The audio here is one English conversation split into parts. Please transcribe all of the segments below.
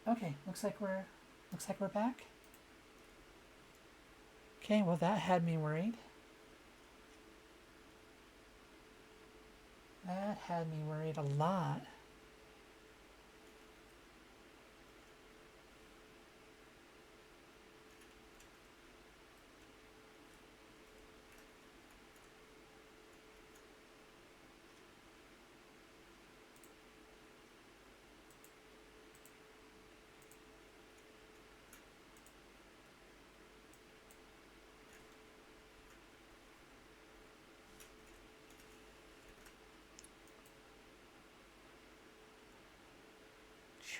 Okay, looks like we're back. Okay, well that had me worried. That had me worried a lot.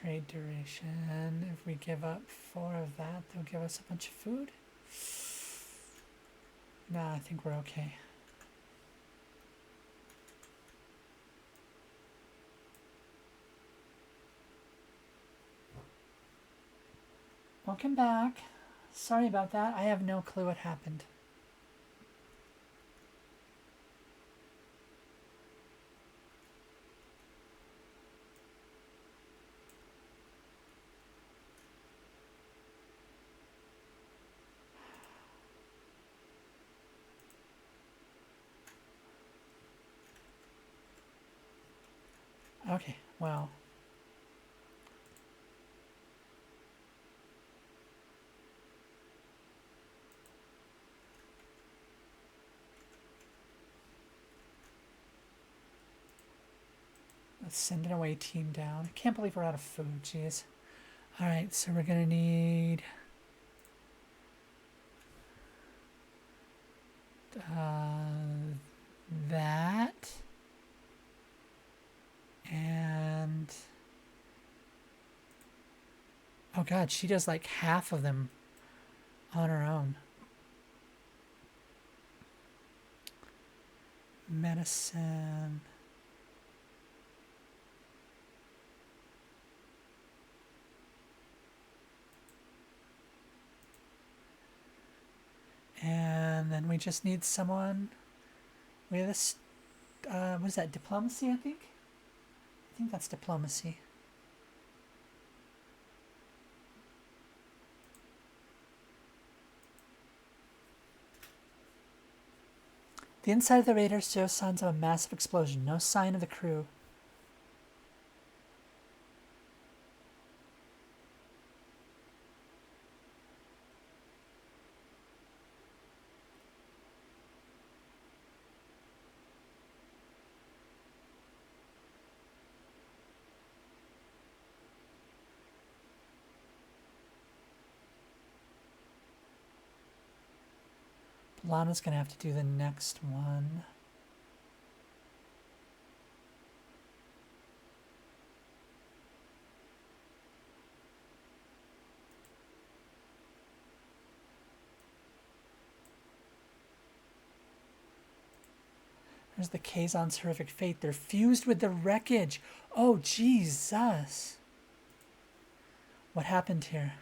Trade duration. If we give up 4 of that, they'll give us a bunch of food. Nah, I think we're okay. Welcome back. Sorry about that. I have no clue what happened. Okay, well. Let's send an away team down. I can't believe we're out of food, jeez. Alright, so we're gonna need that and oh god, she does like half of them on her own. Medicine. And then we just need someone. We have this. What is that? Diplomacy, I think? I think that's diplomacy. The inside of the radar shows signs of a massive explosion. No sign of the crew. Lana's gonna have to do the next one. There's the Kazon's horrific fate. They're fused with the wreckage. Oh, Jesus. What happened here?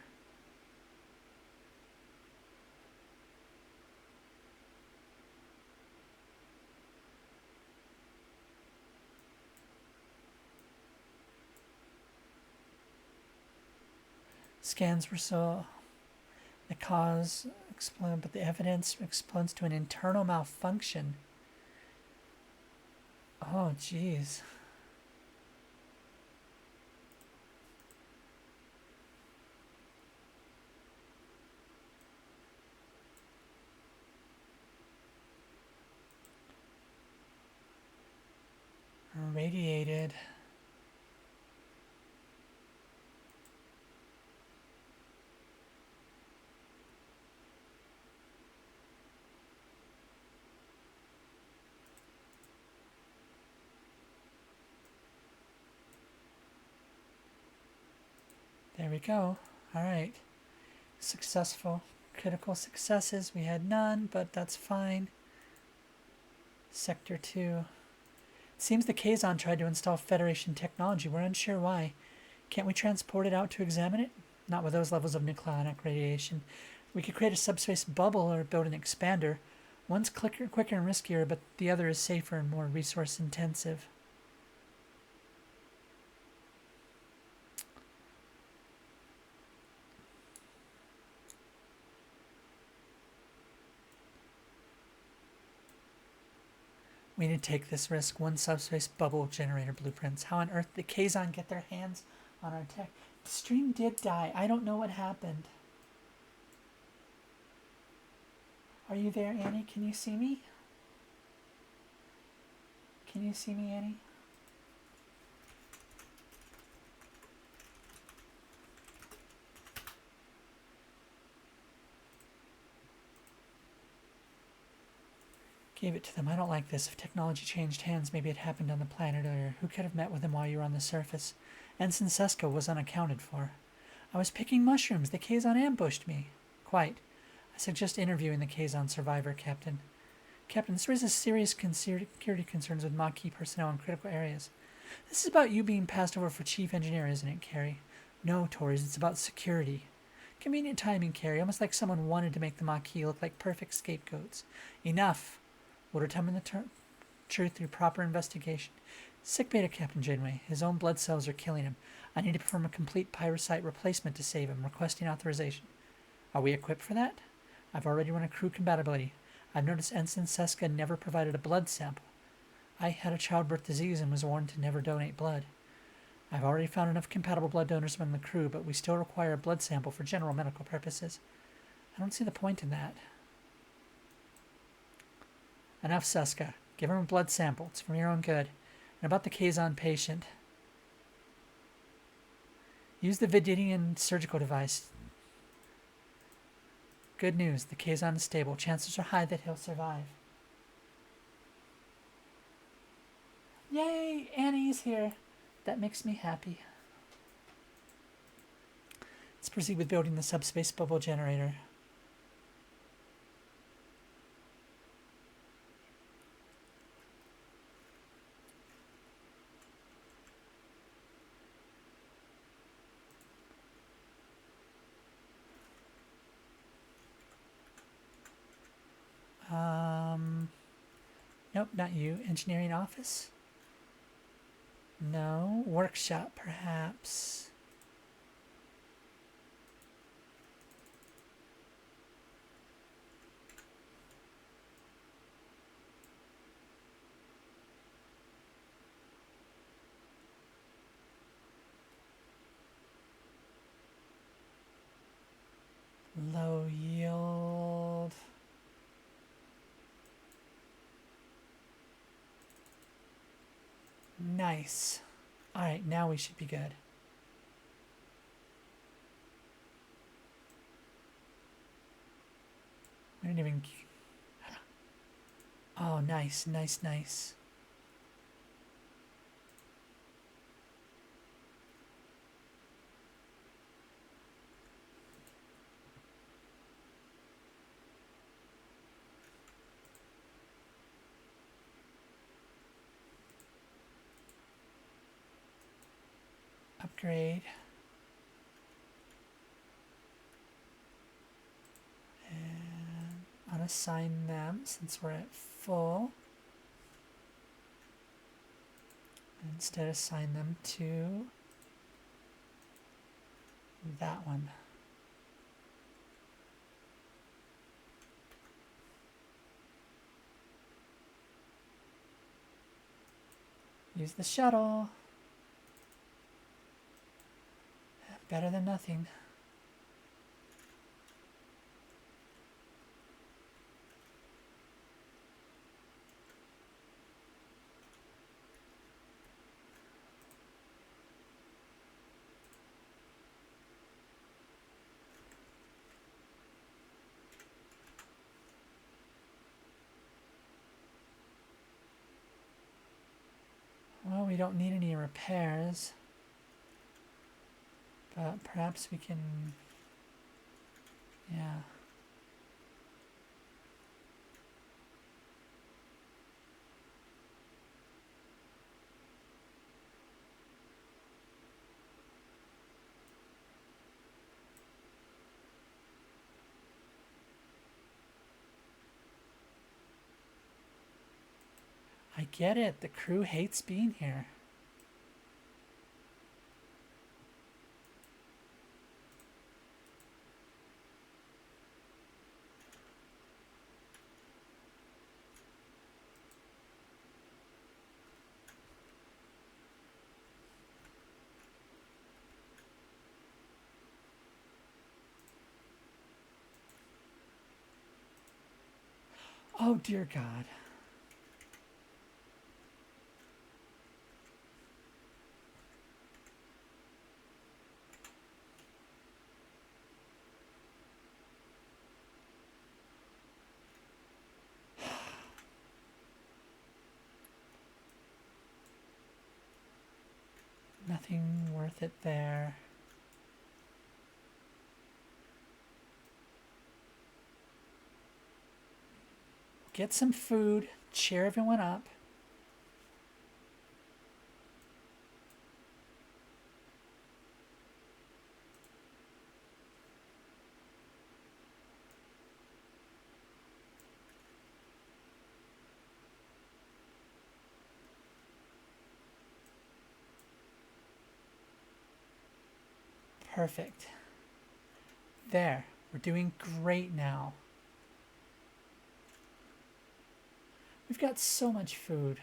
Scans were so the cause exploded, but the evidence explodes to an internal malfunction. Oh, jeez. Radiated. There we go. All right. Successful. Critical successes. We had none, but that's fine. Sector 2. It seems the Kazon tried to install Federation technology. We're unsure why. Can't we transport it out to examine it? Not with those levels of nucleonic radiation. We could create a subspace bubble or build an expander. One's quicker and riskier, but the other is safer and more resource intensive. We need to take this risk. One subspace bubble generator blueprints. How on earth did the Kazon get their hands on our tech? The stream did die. I don't know what happened. Are you there, Annie? Can you see me? Can you see me, Annie? Gave it to them. I don't like this. If technology changed hands, maybe it happened on the planet, or who could have met with him while you were on the surface? Ensign Seska was unaccounted for. I was picking mushrooms. The Kazon ambushed me. Quite. I suggest interviewing the Kazon survivor, Captain. Captain, this raises serious security concerns with Maquis personnel in critical areas. This is about you being passed over for chief engineer, isn't it, Carrie? No, Torres, it's about security. Convenient timing, Carrie, almost like someone wanted to make the Maquis look like perfect scapegoats. Enough. We'll determine the truth through proper investigation. Sick beta, Captain Janeway. His own blood cells are killing him. I need to perform a complete pyrosite replacement to save him. Requesting authorization. Are we equipped for that? I've already run a crew compatibility. I've noticed Ensign Seska never provided a blood sample. I had a childbirth disease and was warned to never donate blood. I've already found enough compatible blood donors among the crew, but we still require a blood sample for general medical purposes. I don't see the point in that. Enough, Seska. Give him a blood sample. It's for your own good. And about the Kazon patient. Use the Vididian surgical device. Good news. The Kazon is stable. Chances are high that he'll survive. Yay! Annie's here. That makes me happy. Let's proceed with building the subspace bubble generator. Nope, not you. Engineering office? No. Workshop, perhaps. Low yield. Nice. Alright, now we should be good. We didn't even... Oh, nice, nice, nice. Upgrade. And unassign them since we're at full. Instead, assign them to that one. Use the shuttle. Better than nothing. Well, we don't need any repairs. But perhaps we can, yeah. I get it. The crew hates being here. Oh, dear God. Nothing worth it there. Get some food, cheer everyone up. Perfect. There, we're doing great now. We've got so much food.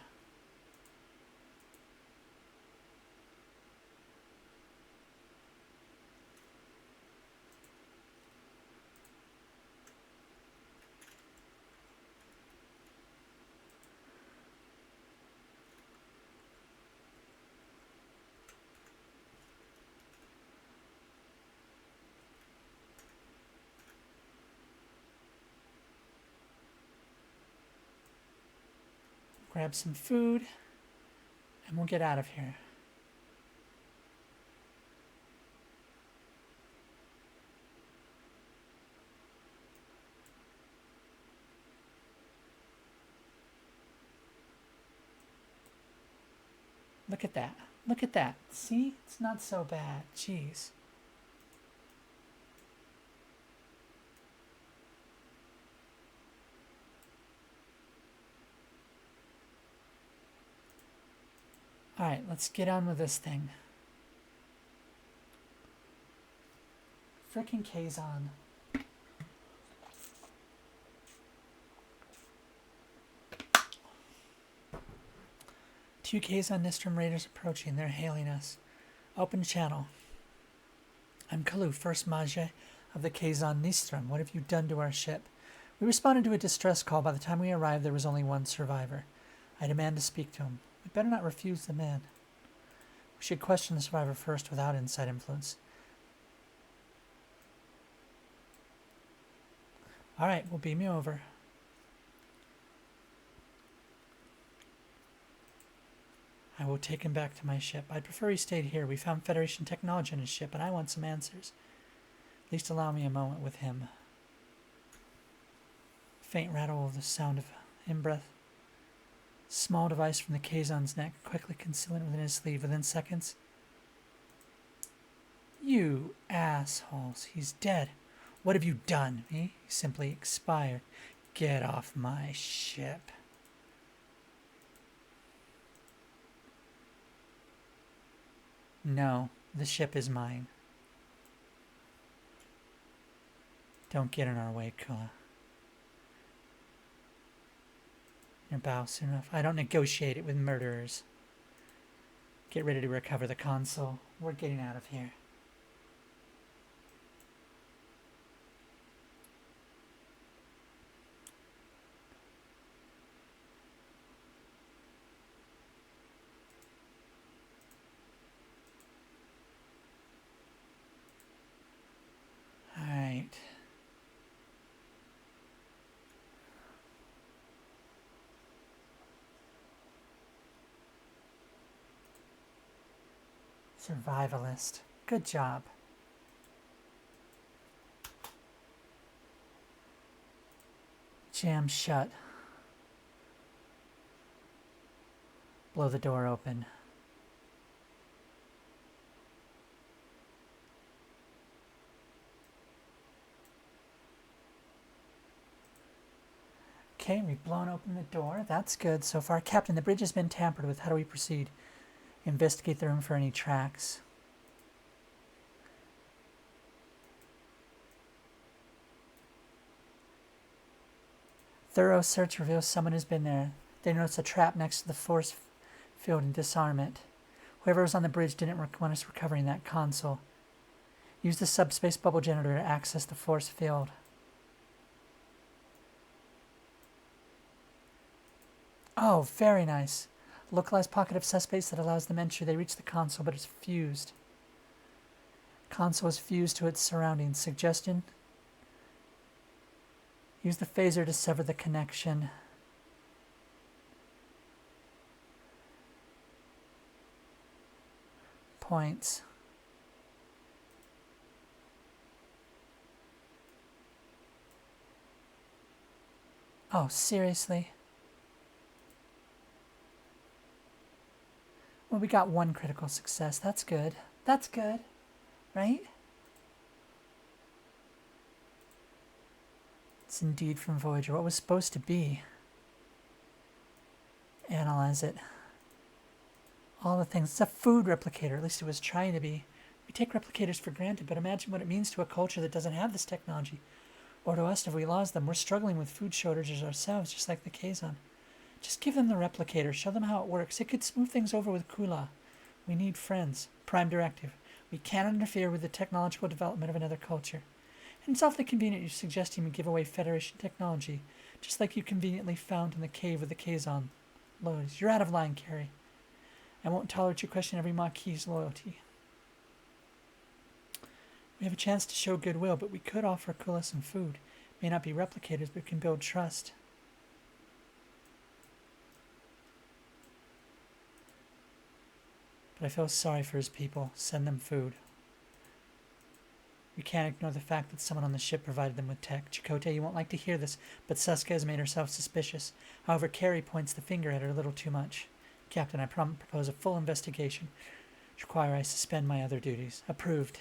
Grab some food, and we'll get out of here. Look at that. Look at that. See? It's not so bad. Jeez. Alright, let's get on with this thing. Frickin' Kazon. Two Kazon Nistrum raiders approaching. They're hailing us. Open channel. I'm Kalu, first Mage of the Kazon Nistrum. What have you done to our ship? We responded to a distress call. By the time we arrived, there was only one survivor. I demand to speak to him. We better not refuse the man. We should question the survivor first without inside influence. Alright, well, beam me over. I will take him back to my ship. I'd prefer he stayed here. We found Federation technology on his ship, and I want some answers. At least allow me a moment with him. Faint rattle of the sound of in-breath. Small device from the Kazon's neck, quickly concealing within his sleeve. Within seconds. You assholes. He's dead. What have you done? He simply expired. Get off my ship. No, the ship is mine. Don't get in our way, Kula. Your bow soon enough. I don't negotiate it with murderers. Get ready to recover the console. We're getting out of here. Alright. Survivalist. Good job. Jam shut. Blow the door open. Okay, we've blown open the door. That's good so far. Captain, the bridge has been tampered with. How do we proceed? Investigate the room for any tracks. Thorough search reveals someone has been there. They notice a trap next to the force field and disarm it. Whoever was on the bridge didn't want us recovering that console. Use the subspace bubble generator to access the force field. Oh, very nice. Localized pocket of subspace that allows them entry. They reach the console, but it's fused. Console is fused to its surroundings. Suggestion: use the phaser to sever the connection. Points. Oh, seriously? Well, we got one critical success. That's good. That's good, right? It's indeed from Voyager. What was supposed to be? Analyze it. All the things. It's a food replicator. At least it was trying to be. We take replicators for granted, but imagine what it means to a culture that doesn't have this technology. Or to us if we lost them. We're struggling with food shortages ourselves, just like the Kazon. Just give them the replicator. Show them how it works. It could smooth things over with Kula. We need friends. Prime directive. We can't interfere with the technological development of another culture. And it's awfully convenient you're suggesting we give away Federation technology, just like you conveniently found in the cave with the Kazon. Loyalties. You're out of line, Carrie. I won't tolerate you question every Maquis' loyalty. We have a chance to show goodwill, but we could offer Kula some food. May not be replicators, but we can build trust. But I feel sorry for his people. Send them food. We can't ignore the fact that someone on the ship provided them with tech. Chakotay, you won't like to hear this, but Seska has made herself suspicious. However, Carrie points the finger at her a little too much. Captain, I propose a full investigation, which require I suspend my other duties. Approved.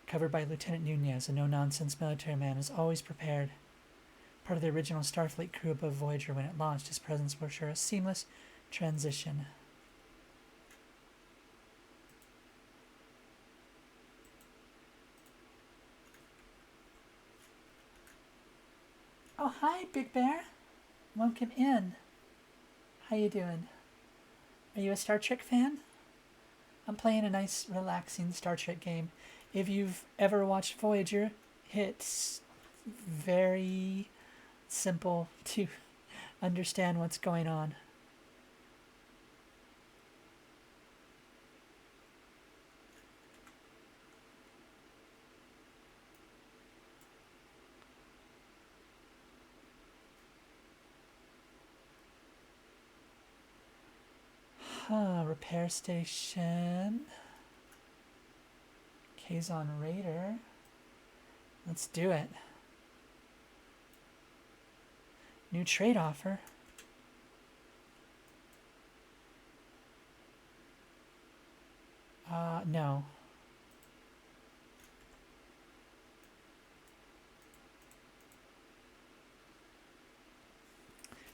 Covered by Lieutenant Nunez, a no-nonsense military man, is always prepared. Part of the original Starfleet crew above Voyager when it launched, his presence will ensure a seamless transition. Oh, hi, Big Bear. Welcome in. How you doing? Are you a Star Trek fan? I'm playing a nice, relaxing Star Trek game. If you've ever watched Voyager, it's very simple to understand what's going on. Repair station. Kazon Raider. Let's do it. New trade offer. No.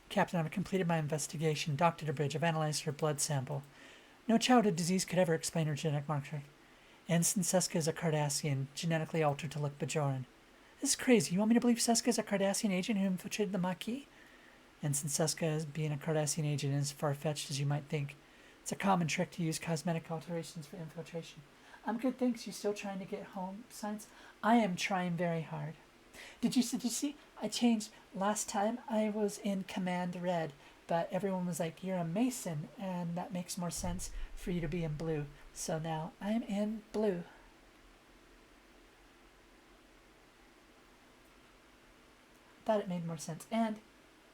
Captain, I've completed my investigation. Dr. DeBridge, I've analyzed her blood sample. No childhood disease could ever explain her genetic marker. Ensign Seska is a Cardassian, genetically altered to look Bajoran. This is crazy. You want me to believe Seska is a Cardassian agent who infiltrated the Maquis? Ensign Seska being a Cardassian agent is as far-fetched as you might think. It's a common trick to use cosmetic alterations for infiltration. I'm good, thanks. You still trying to get home, Science? I am trying very hard. Did you see? I changed. Last time I was in Command Red, but everyone was like, you're a Mason, and that makes more sense for you to be in blue. So now I'm in blue. Thought it made more sense. And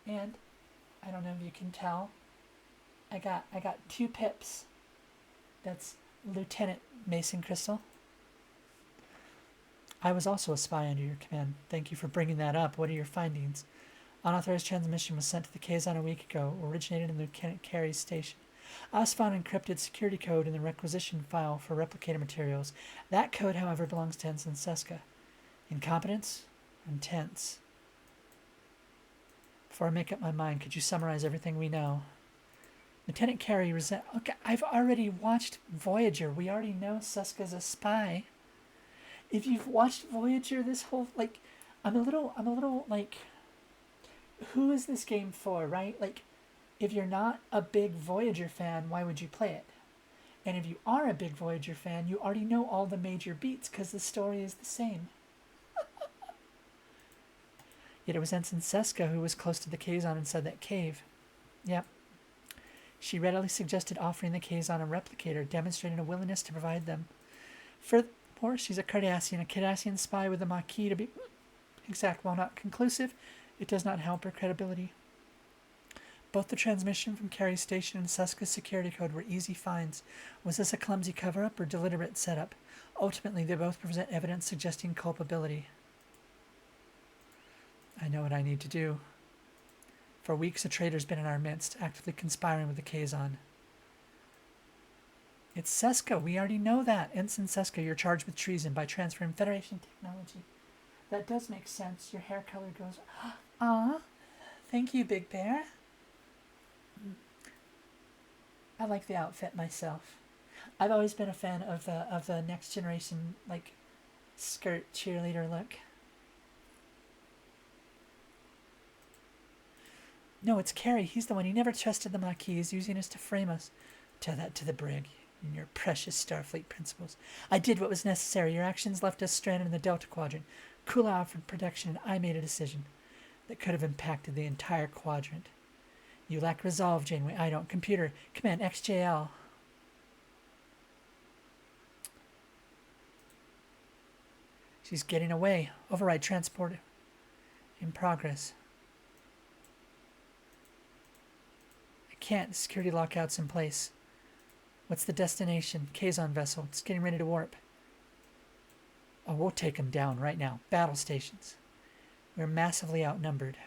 I don't know if you can tell, I got 2 pips. That's Lieutenant Mason Crystal. I was also a spy under your command. Thank you for bringing that up. What are your findings? Unauthorized transmission was sent to the Kazon a week ago, originated in Lieutenant Carey's station. Us found encrypted security code in the requisition file for replicator materials. That code, however, belongs to Ensign Seska. Incompetence? Intense. Before I make up my mind, could you summarize everything we know? Lieutenant Carey Okay, I've already watched Voyager. We already know Seska's a spy. If you've watched Voyager, this whole, like, I'm a little, like, who is this game for, right? Like, if you're not a big Voyager fan, why would you play it? And if you are a big Voyager fan, you already know all the major beats because the story is the same. Yet it was Ensign Seska who was close to the Kazon and said that cave. Yep. She readily suggested offering the Kazon a replicator, demonstrating a willingness to provide them. Furthermore, she's a Cardassian spy with the Maquis to be exact. While not conclusive, it does not help her credibility. Both the transmission from Carey's station and Seska's security code were easy finds. Was this a clumsy cover-up or deliberate setup? Ultimately, they both present evidence suggesting culpability. I know what I need to do. For weeks, a traitor's been in our midst, actively conspiring with the Kazon. It's Seska. We already know that. Ensign Seska, you're charged with treason by transferring Federation technology. That does make sense. Your hair color goes... Ah, thank you, Big Bear. I like the outfit myself. I've always been a fan of the next generation, like, skirt cheerleader look. No, it's Carey. He's the one. He never trusted the Maquis. He's using us to frame us. Tell that to the brig and your precious Starfleet principles. I did what was necessary. Your actions left us stranded in the Delta Quadrant. Kula offered protection, and I made a decision that could have impacted the entire quadrant. You lack resolve, Janeway. I don't. Computer, command XJL. She's getting away. Override transport in progress. I can't. Security lockout's in place. What's the destination? Kazon vessel. It's getting ready to warp. Oh, we'll take them down right now. Battle stations. We're massively outnumbered.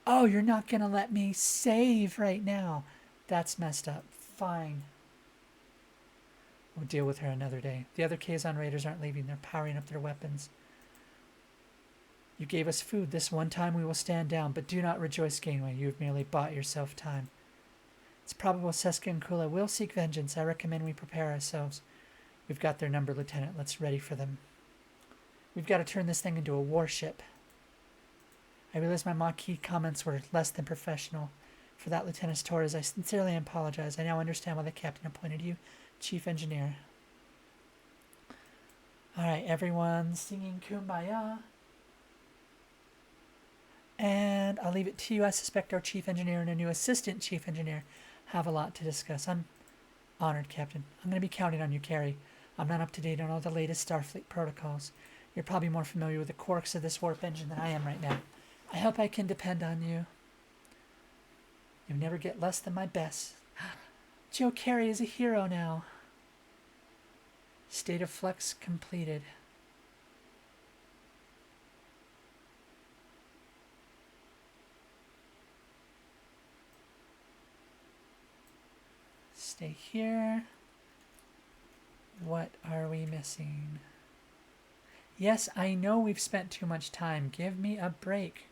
Oh, you're not going to let me save right now. That's messed up. Fine. We'll deal with her another day. The other Kazon raiders aren't leaving. They're powering up their weapons. You gave us food. This one time we will stand down, but do not rejoice, Janeway. You have merely bought yourself time. It's probable Seska and Kula will seek vengeance. I recommend we prepare ourselves. We've got their number, Lieutenant. Let's ready for them. We've got to turn this thing into a warship. I realize my Maquis comments were less than professional. For that, Lieutenant Torres, I sincerely apologize. I now understand why the captain appointed you Chief Engineer. Alright, everyone's singing Kumbaya. And I'll leave it to you. I suspect our Chief Engineer and our new Assistant Chief Engineer have a lot to discuss. I'm honored, Captain. I'm going to be counting on you, Carey. I'm not up to date on all the latest Starfleet protocols. You're probably more familiar with the quirks of this warp engine than I am right now. I hope I can depend on you. You'll never get less than my best. Joe Carey is a hero now. State of flux completed. Stay here. What are we missing? Yes, I know we've spent too much time. Give me a break.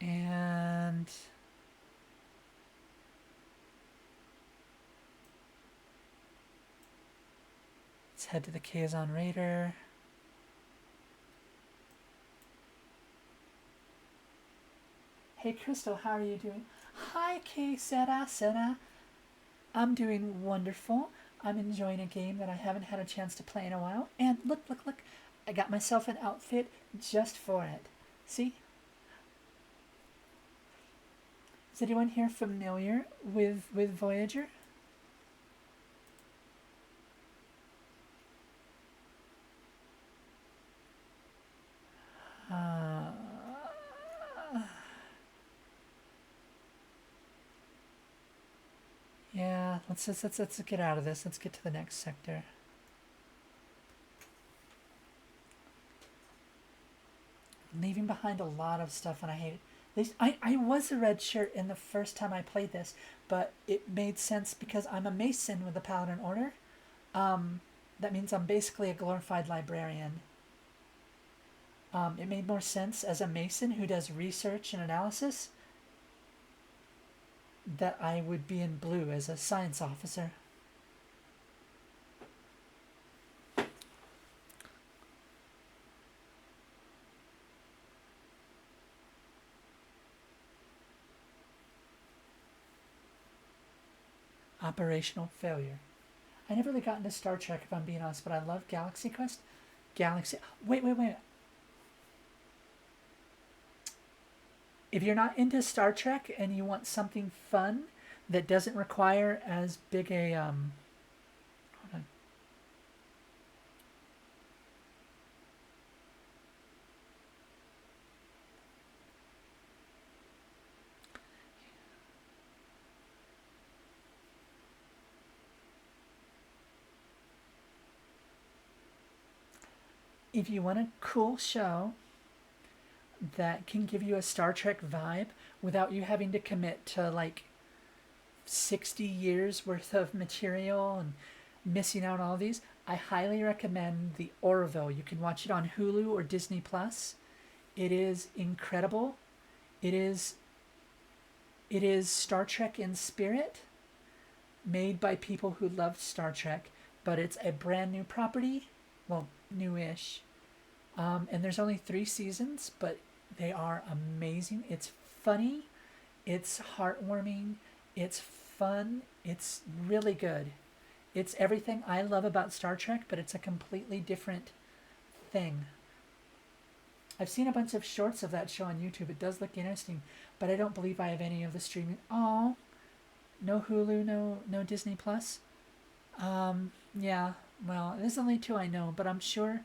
And let's head to the Kazon Raider. Hey Crystal, how are you doing? Hi Kay Sena. I'm doing wonderful. I'm enjoying a game that I haven't had a chance to play in a while. And look. I got myself an outfit just for it. See? Is anyone here familiar with Voyager? Yeah, let's get out of this. Let's get to the next sector. I'm leaving behind a lot of stuff, and I hate it. I was a red shirt in the first time I played this, but it made sense because I'm a Mason with the Paladin Order. That means I'm basically a glorified librarian. It made more sense as a Mason who does research and analysis that I would be in blue as a science officer. Operational failure. I never really got into Star Trek, if I'm being honest, but I love Galaxy Quest. Galaxy. Wait. If you're not into Star Trek and you want something fun that doesn't require as big a hold on. If you want a cool show that can give you a Star Trek vibe without you having to commit to like 60 years worth of material and missing out on all these, I highly recommend The Orville. You can watch it on Hulu or Disney Plus. It is incredible. It is Star Trek in spirit, made by people who loved Star Trek, but it's a brand new property. Well, newish. And there's only 3 seasons, but they are amazing. It's funny, it's heartwarming, it's fun, it's really good. It's everything I love about Star Trek, but it's a completely different thing. I've seen a bunch of shorts of that show on YouTube. It does look interesting, but I don't believe I have any of the streaming. Oh, no Hulu, no Disney Plus. Yeah, well, there's only 2 I know, but I'm sure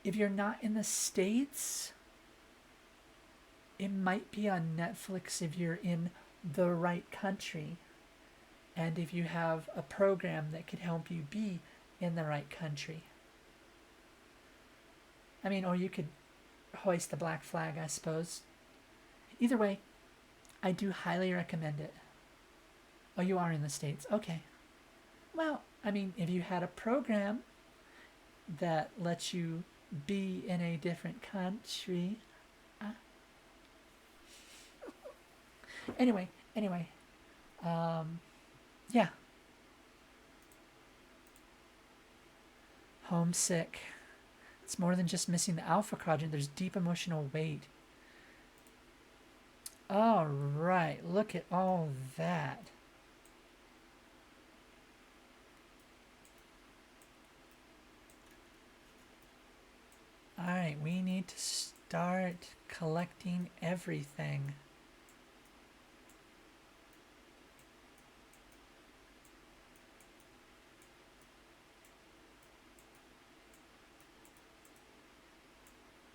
if you're not in the States, it might be on Netflix if you're in the right country. And if you have a program that could help you be in the right country. I mean, or you could hoist the black flag, I suppose. Either way, I do highly recommend it. Oh, you are in the States. Okay. Well, I mean, if you had a program that lets you be in a different country. Anyway. Yeah. Homesick. It's more than just missing the alpha quadrant. There's deep emotional weight. All right. Look at all that. All right. We need to start collecting everything.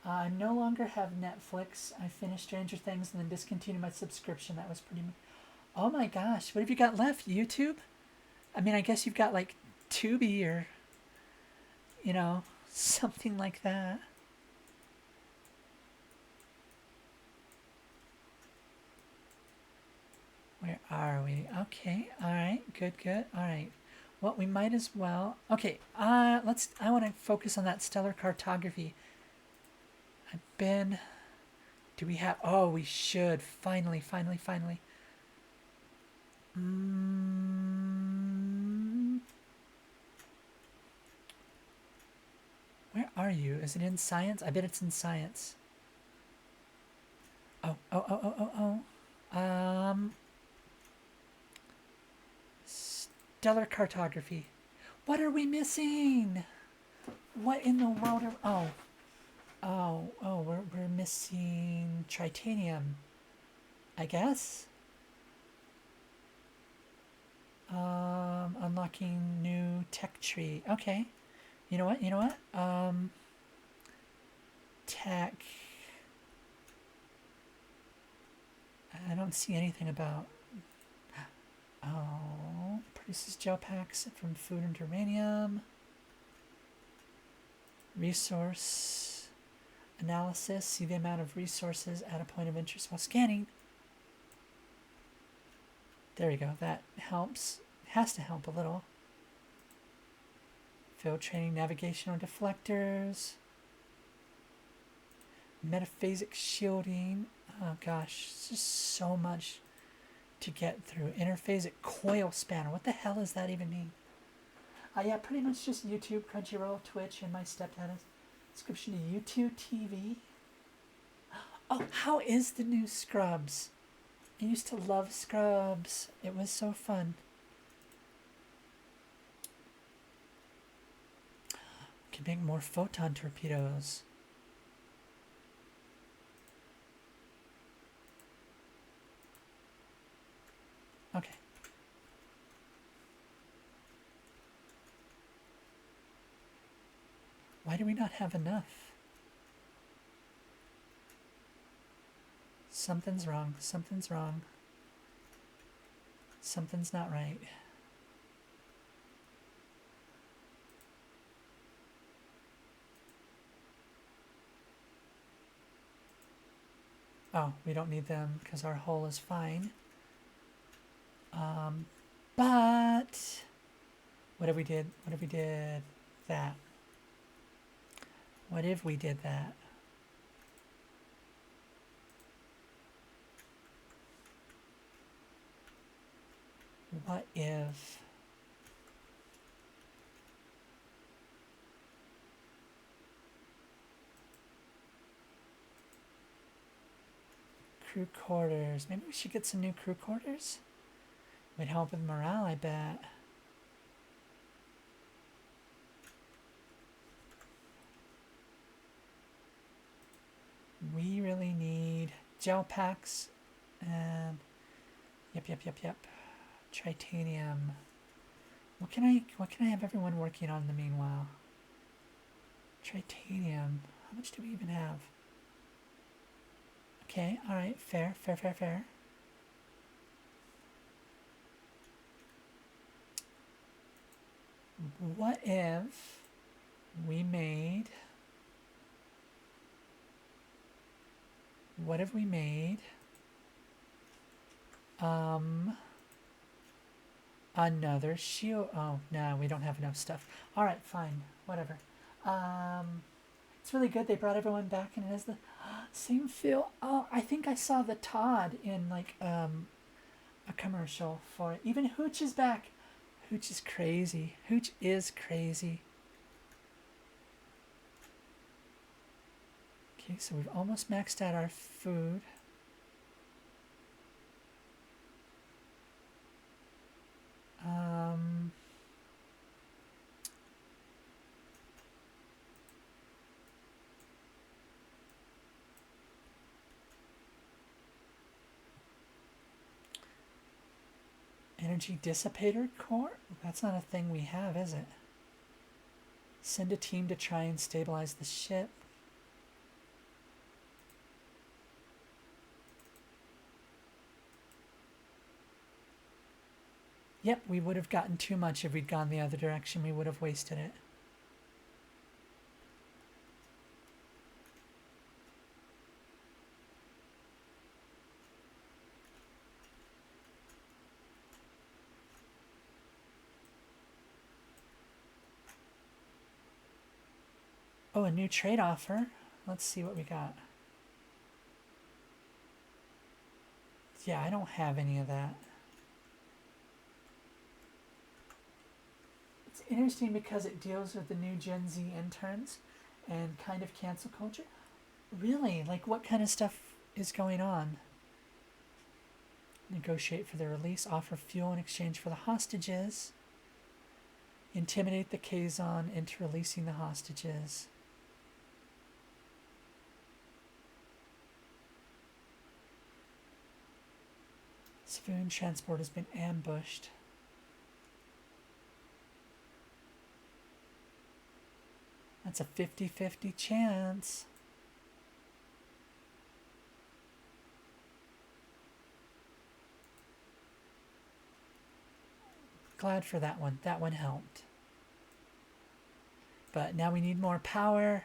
I no longer have Netflix. I finished Stranger Things and then discontinued my subscription. That was pretty. Oh my gosh, what have you got left? YouTube? I mean, I guess you've got like Tubi or, something like that. Where are we? Okay, all right, good. All right. Well, we might as well. Okay, I want to focus on that stellar cartography. Do we have, oh, we should, finally. Where are you? Is it in science? I bet it's in science. Oh. Stellar cartography. What are we missing? What in the world are, we're missing tritanium, I guess. Unlocking new tech tree. Okay. You know what? Tech. I don't see anything about. Oh, produces gel packs from food and uranium. Resource analysis. See the amount of resources at a point of interest while scanning. There we go. That helps. Has to help a little. Field training, navigational deflectors. Metaphasic shielding. Oh gosh, it's just so much to get through. Interphasic coil spanner. What the hell does that even mean? Yeah, pretty much just YouTube, Crunchyroll, Twitch, and my stepdad's subscription to YouTube TV. Oh, how is the new Scrubs? I used to love Scrubs. It was so fun. can make more photon torpedoes. Okay. Why do we not have enough? Something's wrong. Something's wrong. Something's not right. Oh, we don't need them because our hull is fine. But what if we did? What if we did that? What if we did that? What if? Crew quarters. Maybe we should get some new crew quarters? Would help with morale, I bet. We really need gel packs and yep. Tritanium. What can I have everyone working on in the meanwhile? Tritanium. How much do we even have? Okay, alright, fair. What if we made... What if we made... another shield... Oh, no, we don't have enough stuff. Alright, fine, whatever. It's really good they brought everyone back and it has the same feel. Oh, I think I saw the Todd in like a commercial for it. Even Hooch is back. Hooch is crazy. Hooch is crazy. Okay, so we've almost maxed out our food. Energy dissipator core? That's not a thing we have, is it? Send a team to try and stabilize the ship. Yep, we would have gotten too much if we'd gone the other direction. We would have wasted it. Oh, a new trade offer. Let's see what we got. Yeah, I don't have any of that. It's interesting because it deals with the new Gen Z interns and kind of cancel culture. Really? Like, what kind of stuff is going on? Negotiate for the release, offer fuel in exchange for the hostages. Intimidate the Kazon into releasing the hostages. Civilian transport has been ambushed. That's a 50-50 chance. Glad for that one. That one helped. But now we need more power.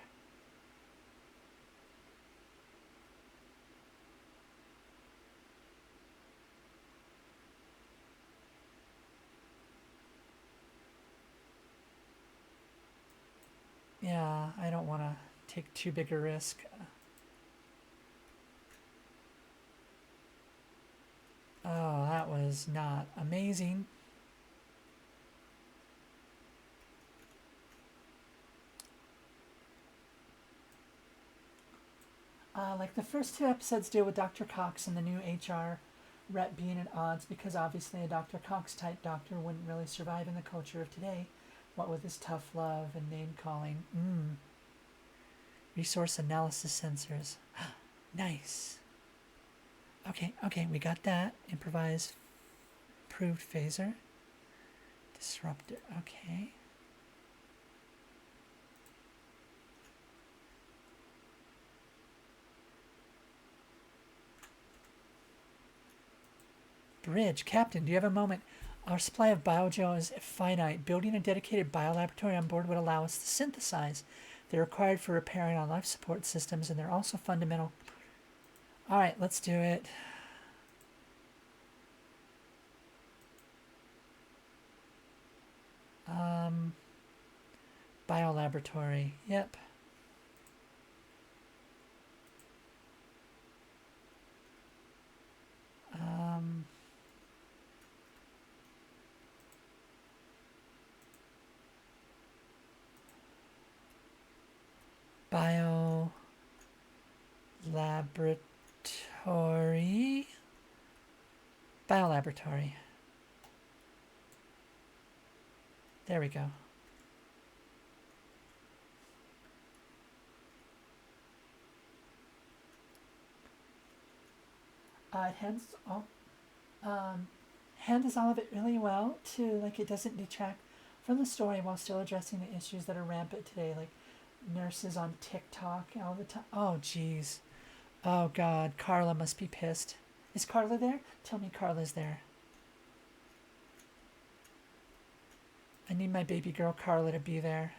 Yeah, I don't want to take too big a risk. Oh, that was not amazing. Like the first two episodes deal with Dr. Cox and the new HR rep being at odds because obviously a Dr. Cox type doctor wouldn't really survive in the culture of today. What with his tough love and name calling. Resource analysis sensors. Nice. Okay, we got that. Improvise, improved phaser. Disruptor, okay. Bridge, Captain, do you have a moment? Our supply of biogel is finite. Building a dedicated biolaboratory on board would allow us to synthesize. They're required for repairing our life support systems, and they're also fundamental. All right, let's do it. Biolaboratory, yep. Biolaboratory. Biolaboratory. There we go. It handles all of it really well too. Like, it doesn't detract from the story while still addressing the issues that are rampant today, like nurses on TikTok all the time. Oh, jeez. Oh, God. Carla must be pissed. Is Carla there? Tell me Carla's there. I need my baby girl Carla to be there.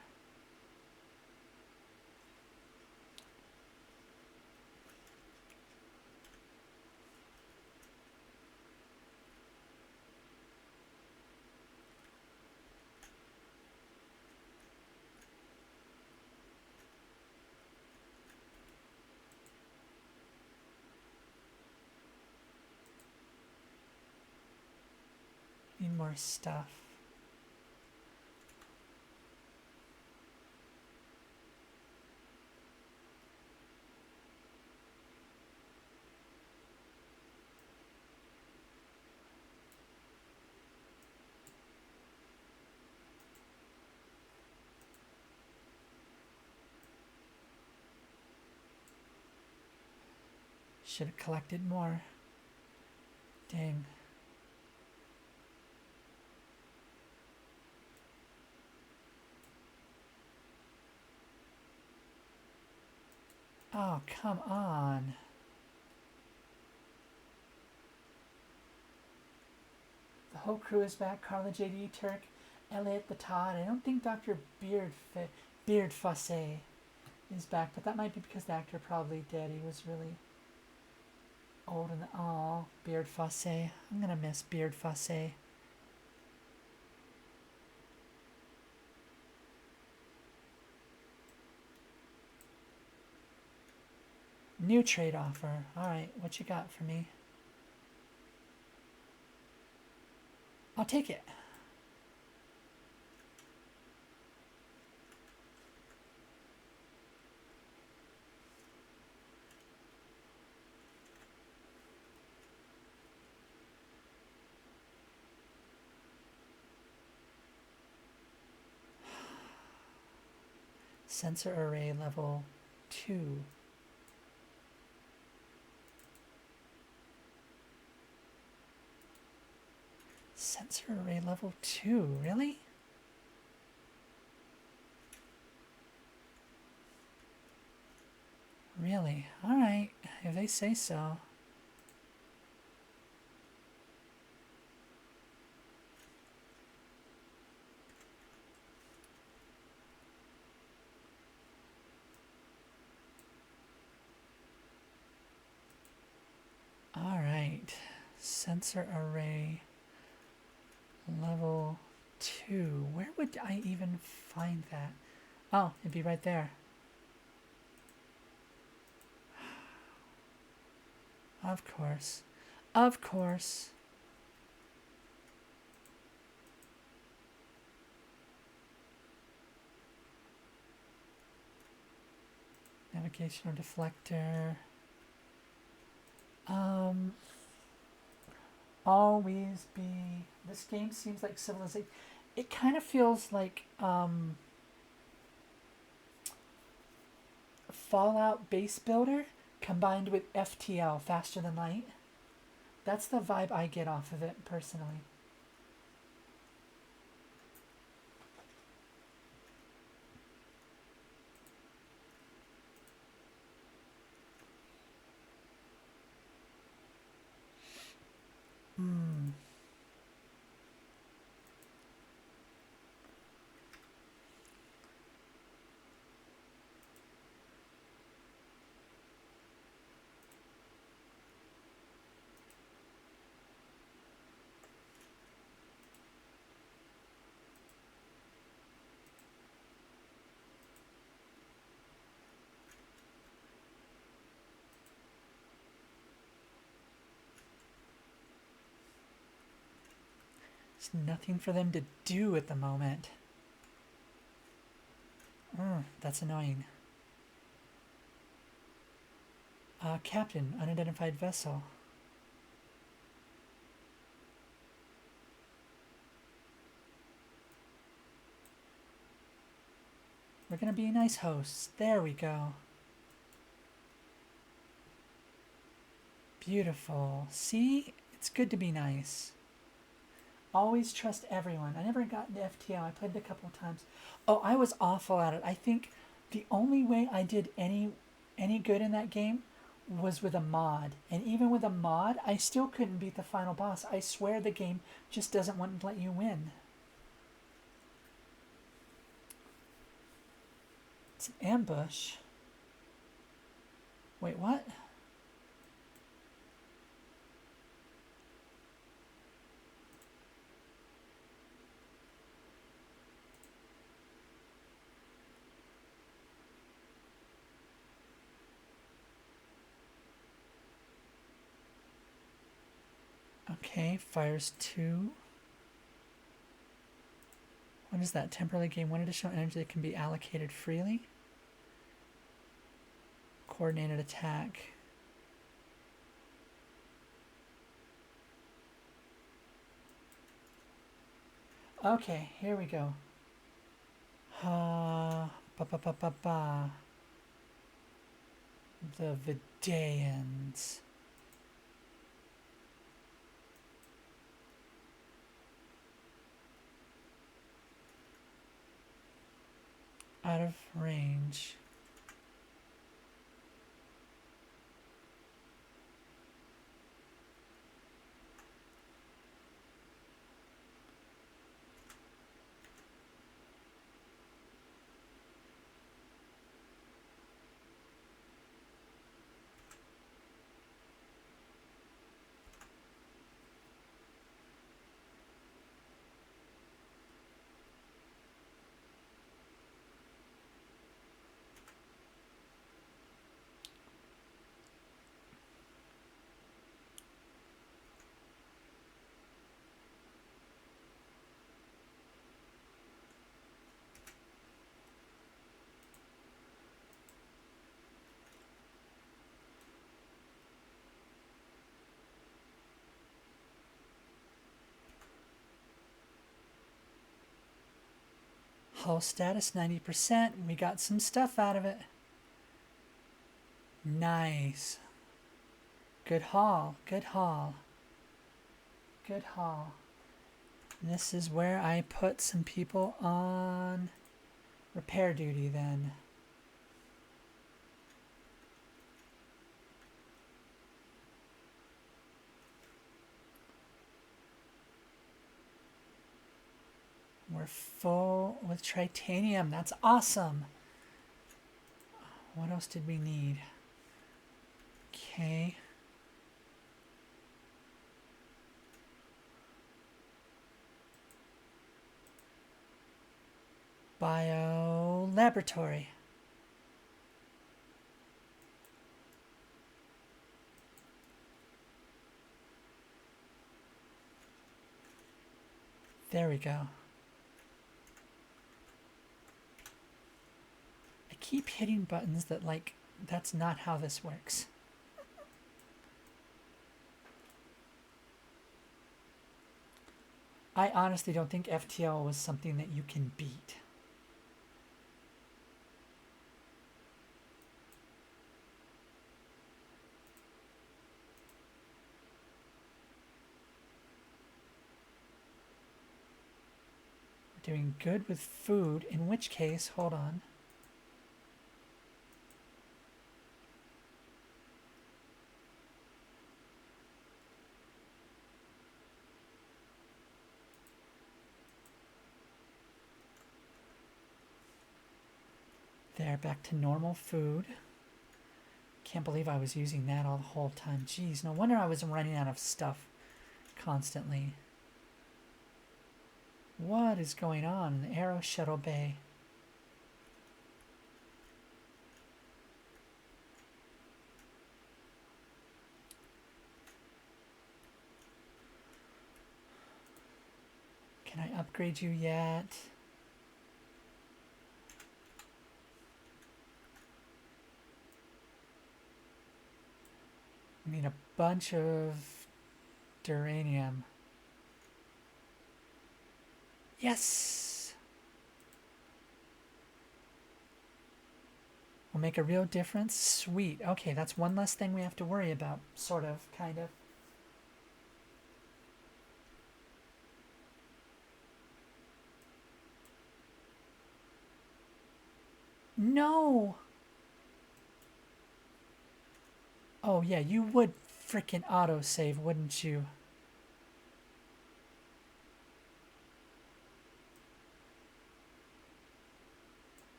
Need more stuff. Should have collected more. Dang. Oh, come on. The whole crew is back. Carla, JD, Turk, Elliot, the Todd. I don't think Dr. Beard Fosse is back, but that might be because the actor probably dead. He was really old and oh, Beard Fosse. I'm gonna miss Beard Fosse. New trade offer. Alright, what you got for me? I'll take it. Sensor array level 2. Sensor array level 2, really? Really? Alright, if they say so. Alright, sensor array level 2. Where would I even find that? Oh, it'd be right there. Of course. Of course. Navigational deflector. Always be. This game seems like civilization. It kind of feels like Fallout Base Builder combined with FTL, Faster Than Light. That's the vibe I get off of it personally. Hmm. There's nothing for them to do at the moment. That's annoying. Captain, unidentified vessel. We're gonna be nice hosts. There we go. Beautiful. See? It's good to be nice. Always trust everyone. I never got into FTL. I played it a couple of times. Oh, I was awful at it. I think the only way I did any good in that game was with a mod. And even with a mod, I still couldn't beat the final boss. I swear the game just doesn't want to let you win. It's an ambush. Wait, what? Okay, fires 2. What is that? Temporarily gain 1 additional energy that can be allocated freely. Coordinated attack. Okay, here we go. Ba ba ba ba ba. The Vidaeans. Out of range. Hull status 90%. We got some stuff out of it. Nice. Good haul. Good haul. Good haul. And this is where I put some people on repair duty then. We're full with titanium. That's awesome. What else did we need? Okay. Bio laboratory. There we go. I keep hitting buttons that, like, that's not how this works. I honestly don't think FTL was something that you can beat. We're doing good with food, in which case, hold on. There, back to normal food. Can't believe I was using that all the whole time. Jeez, no wonder I was running out of stuff constantly. What is going on in the Aero Shuttle Bay? Can I upgrade you yet? I need a bunch of duranium. Yes! Will make a real difference? Sweet. Okay, that's one less thing we have to worry about. Sort of, kind of. No! Oh yeah, you would frickin' autosave, wouldn't you?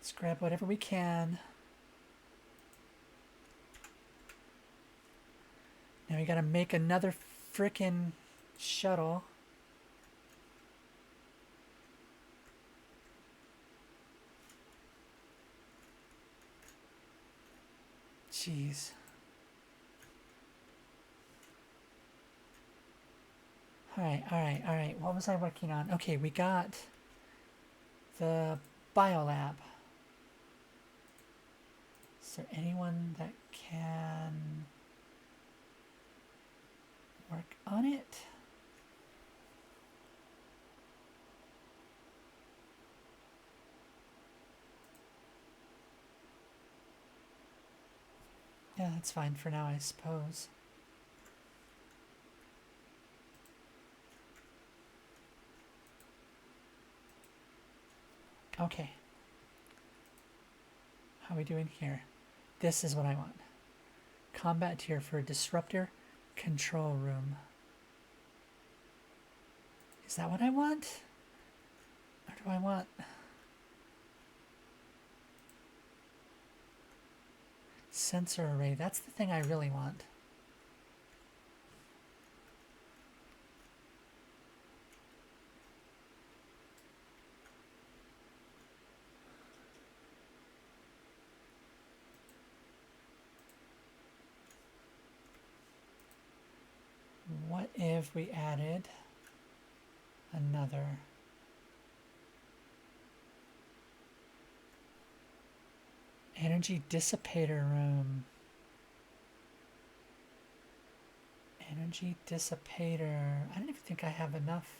Let's grab whatever we can. Now we gotta make another frickin' shuttle. Jeez. Alright, alright, alright. What was I working on? Okay, we got the biolab. Is there anyone that can work on it? Yeah, that's fine for now, I suppose. Okay. How are we doing here? This is what I want. Combat tier for disruptor control room. Is that what I want? Or do I want... Sensor array, that's the thing I really want. What if we added another energy dissipator room? Energy dissipator. I don't even think I have enough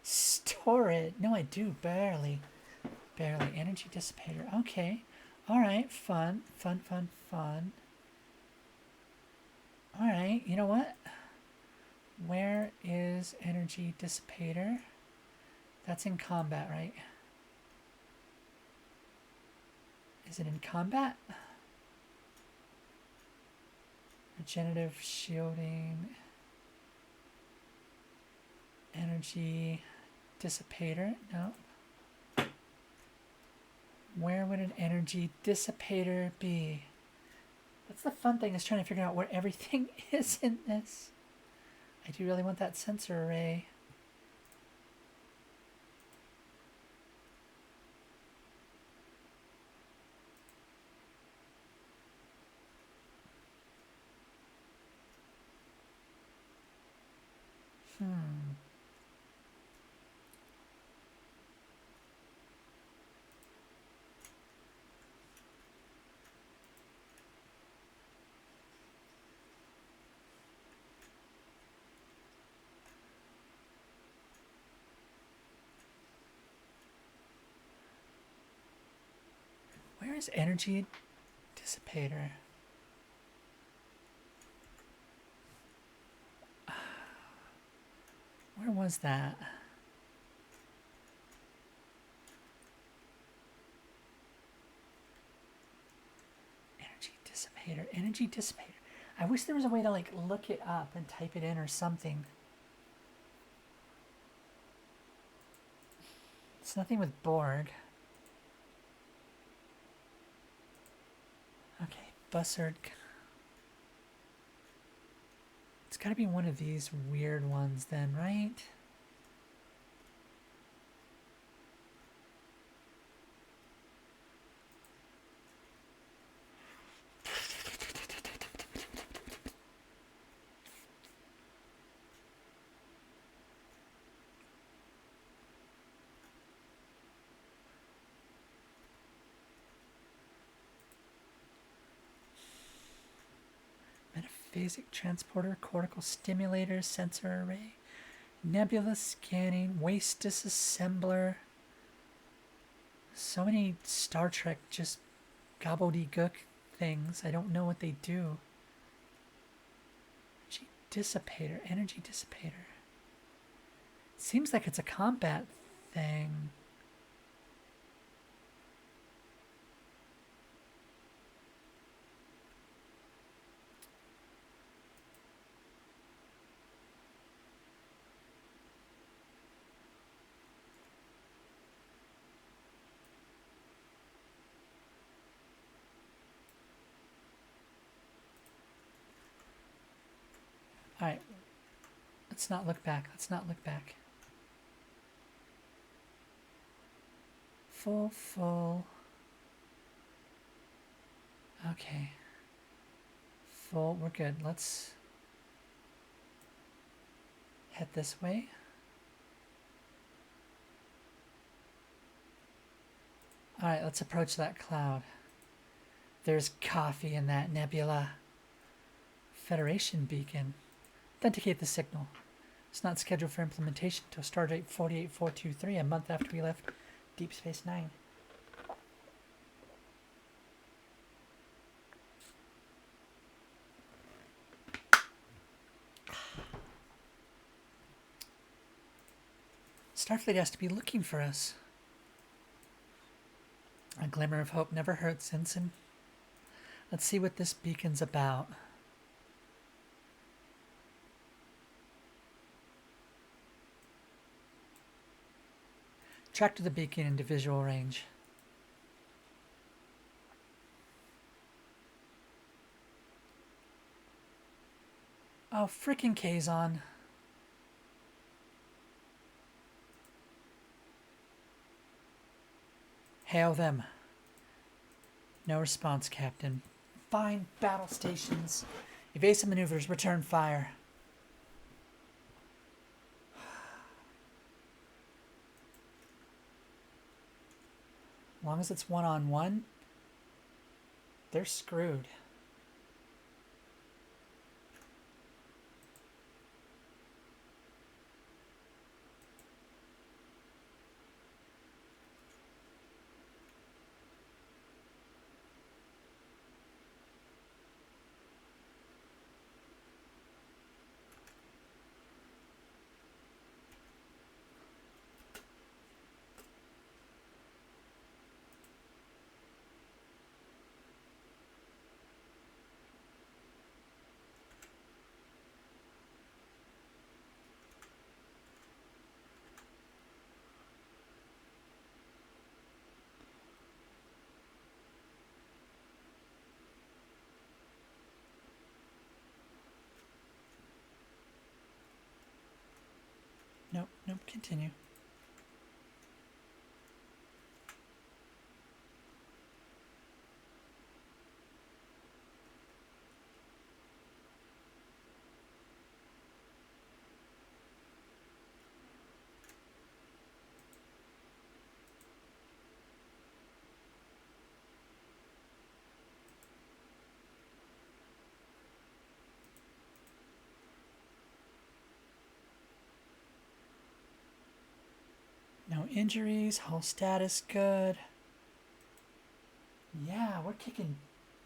storage. No, I do, barely. Barely. Energy dissipator. Okay. Alright, fun. Fun, fun, fun. Alright, you know what? Where is energy dissipator? That's in combat, right? Is it in combat? Regenerative shielding. Energy dissipator? No. Where would an energy dissipator be? That's the fun thing, is trying to figure out where everything is in this. I do really want that sensor array. Where is energy dissipator? Where was that? Energy dissipator, energy dissipator. I wish there was a way to like look it up and type it in or something. It's nothing with Borg. Okay, Bussard. It's got to be one of these weird ones then, right? Phasic transporter, cortical stimulator, sensor array, nebula scanning, waste disassembler. So many Star Trek just gobbledygook things. I don't know what they do. Energy dissipator, energy dissipator. Seems like it's a combat thing. All right, let's not look back. Let's not look back. Full. Okay. Full, we're good. Let's head this way. All right, let's approach that cloud. There's coffee in that nebula. Federation beacon. Authenticate the signal. It's not scheduled for implementation until stardate 48423, a month after we left Deep Space Nine. Starfleet has to be looking for us. A glimmer of hope never hurts, Ensign. Let's see what this beacon's about. Track to the beacon into visual range. Oh, frickin' Kazon. Hail them. No response, Captain. Fine, battle stations. Evasive maneuvers, return fire. As long as it's one-on-one, they're screwed. Nope, continue. No injuries, hull status good. Yeah, we're kicking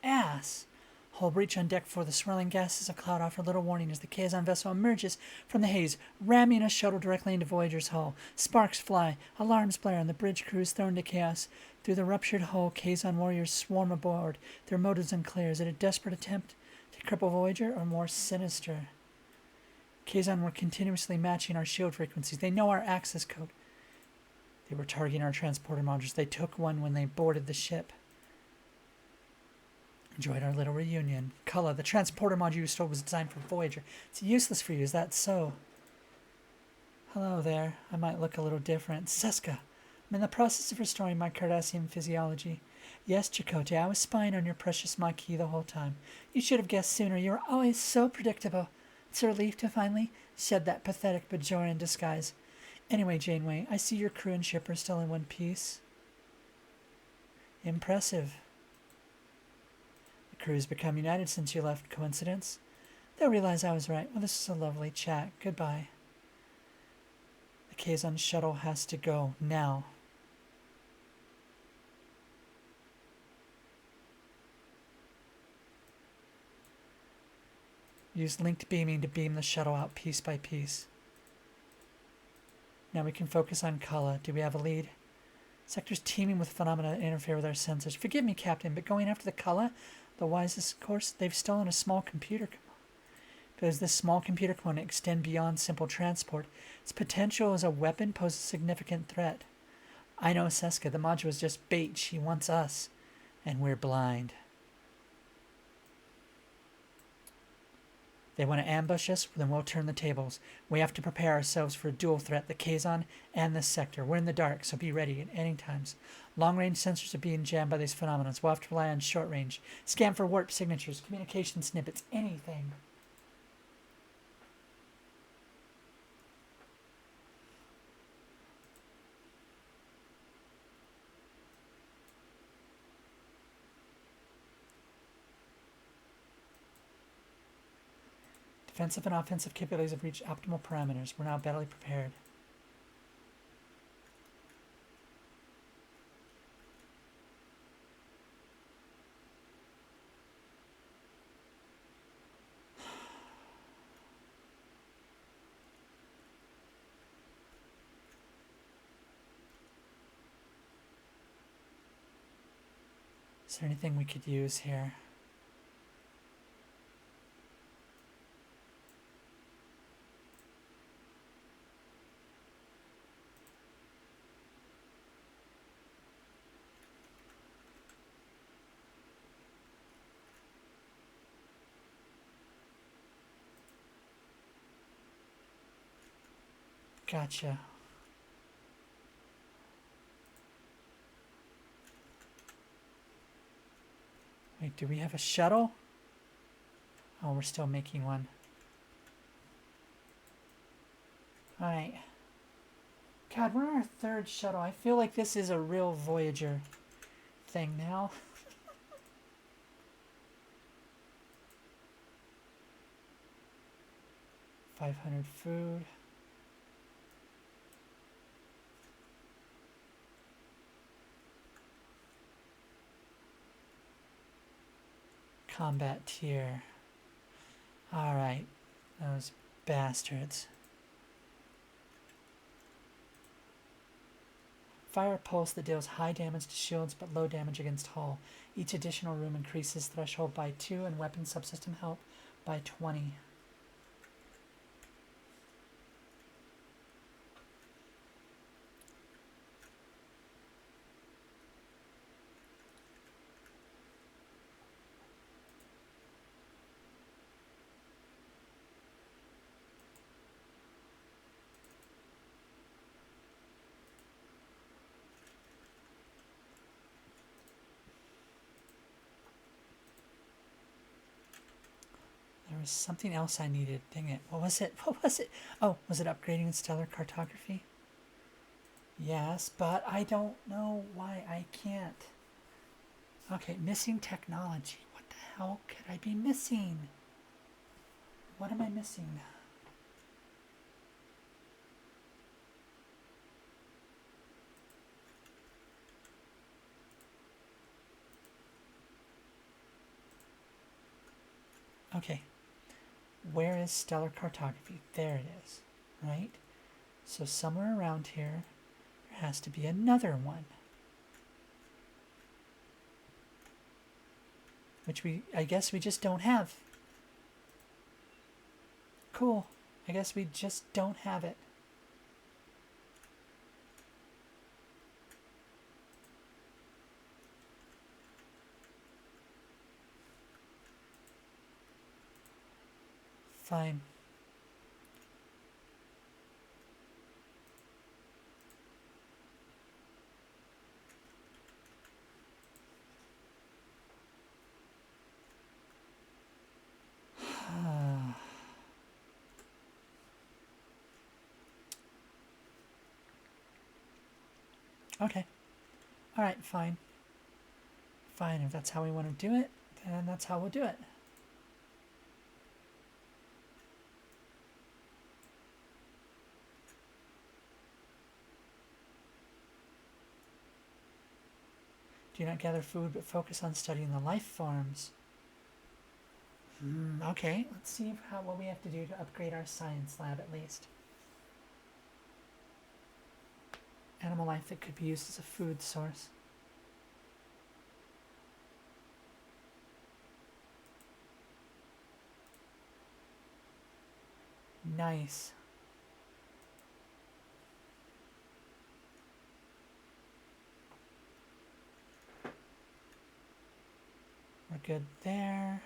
ass. Hull breach on deck for the swirling gases of cloud offer little warning as the Kazon vessel emerges from the haze, ramming a shuttle directly into Voyager's hull. Sparks fly, alarms blare, and the bridge crew is thrown to chaos. Through the ruptured hull, Kazon warriors swarm aboard, their motives unclear. Is it a desperate attempt to cripple Voyager or more sinister? Kazon were continuously matching our shield frequencies. They know our access code. They were targeting our transporter modules. They took one when they boarded the ship. Enjoyed our little reunion. Cullah, the transporter module you stole was designed for Voyager. It's useless for you, is that so? Hello there. I might look a little different. Seska, I'm in the process of restoring my Cardassian physiology. Yes, Chakotay, I was spying on your precious Maquis the whole time. You should have guessed sooner. You were always so predictable. It's a relief to finally shed that pathetic Bajoran disguise. Anyway, Janeway, I see your crew and ship are still in one piece. Impressive. The crew's become united since you left. Coincidence? They'll realize I was right. Well, this is a lovely chat. Goodbye. The Kazon shuttle has to go now. Use linked beaming to beam the shuttle out piece by piece. Now we can focus on Cullah. Do we have a lead? Sector's teeming with phenomena that interfere with our sensors. Forgive me, Captain, but going after the Cullah, the wisest course, they've stolen a small computer component. Does this small computer component extend beyond simple transport? Its potential as a weapon poses a significant threat. I know Seska. The module is just bait. She wants us, and we're blind. They want to ambush us, then we'll turn the tables. We have to prepare ourselves for a dual threat, the Kazon and this sector. We're in the dark, so be ready at any times. Long-range sensors are being jammed by these phenomena. We'll have to rely on short-range. Scan for warp signatures, communication snippets, anything. Defensive and offensive capabilities have reached optimal parameters. We're now better prepared. Is there anything we could use here? Gotcha. Wait, do we have a shuttle? Oh, we're still making one. Alright. God, we're on our third shuttle. I feel like this is a real Voyager thing now. $500 food. Combat tier. Alright. Those bastards. Fire a pulse that deals high damage to shields but low damage against hull. Each additional room increases threshold by 2 and weapon subsystem health by 20. There was something else I needed. Dang it. What was it? What was it? Oh, was it upgrading stellar cartography? Yes, but I don't know why I can't. Okay, missing technology. What the hell could I be missing? What am I missing? Okay, where is stellar cartography? There it is, right? So somewhere around here, there has to be another one. Which I guess we just don't have. Cool. I guess we just don't have it. Fine. Okay. Alright, fine. Fine, if that's how we want to do it, then that's how we'll do it. Do not gather food, but focus on studying the life forms. Okay, let's see what we have to do to upgrade our science lab at least. Animal life that could be used as a food source. Nice. We're good there.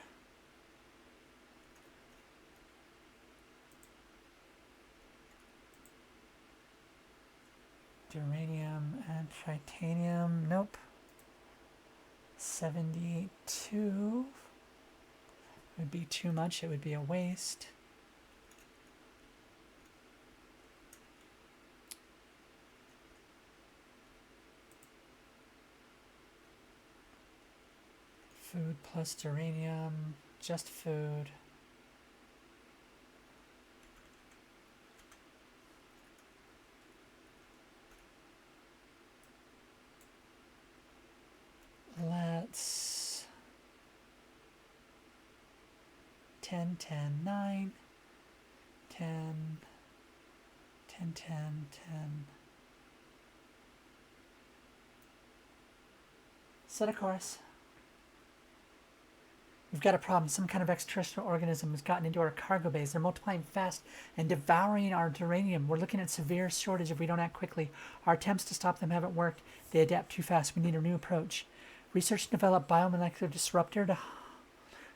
Duranium and titanium. Nope. 72 would be too much. It would be a waste. Food plus duranium. Just food. Let's 10, 10, 9, 10, 10, 10, 10. Set a course. We've got a problem. Some kind of extraterrestrial organism has gotten into our cargo bays. They're multiplying fast and devouring our uranium. We're looking at severe shortage if we don't act quickly. Our attempts to stop them haven't worked. They adapt too fast. We need a new approach. Research and develop biomolecular disruptor to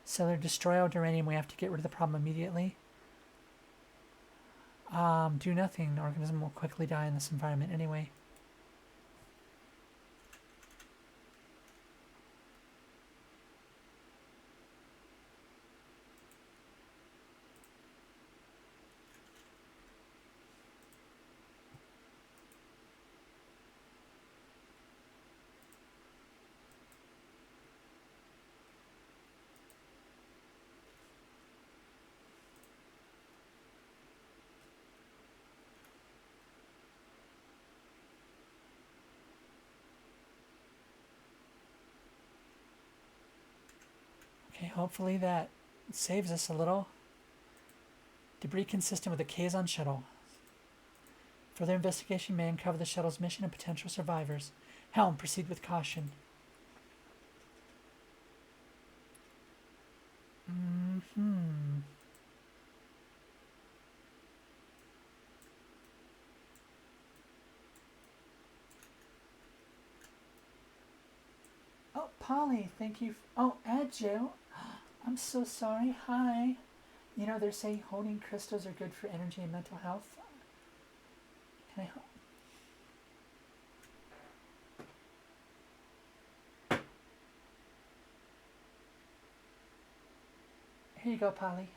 cellular destroy our uranium. We have to get rid of the problem immediately. Do nothing. The organism will quickly die in this environment anyway. Okay, hopefully that saves us a little. Debris consistent with the Kazon shuttle. Further investigation may uncover the shuttle's mission and potential survivors. Helm, proceed with caution. Oh, Polly, thank you. Oh, Adjo. I'm so sorry. Hi. You know, they're saying honing crystals are good for energy and mental health. Can I... Here you go, Polly.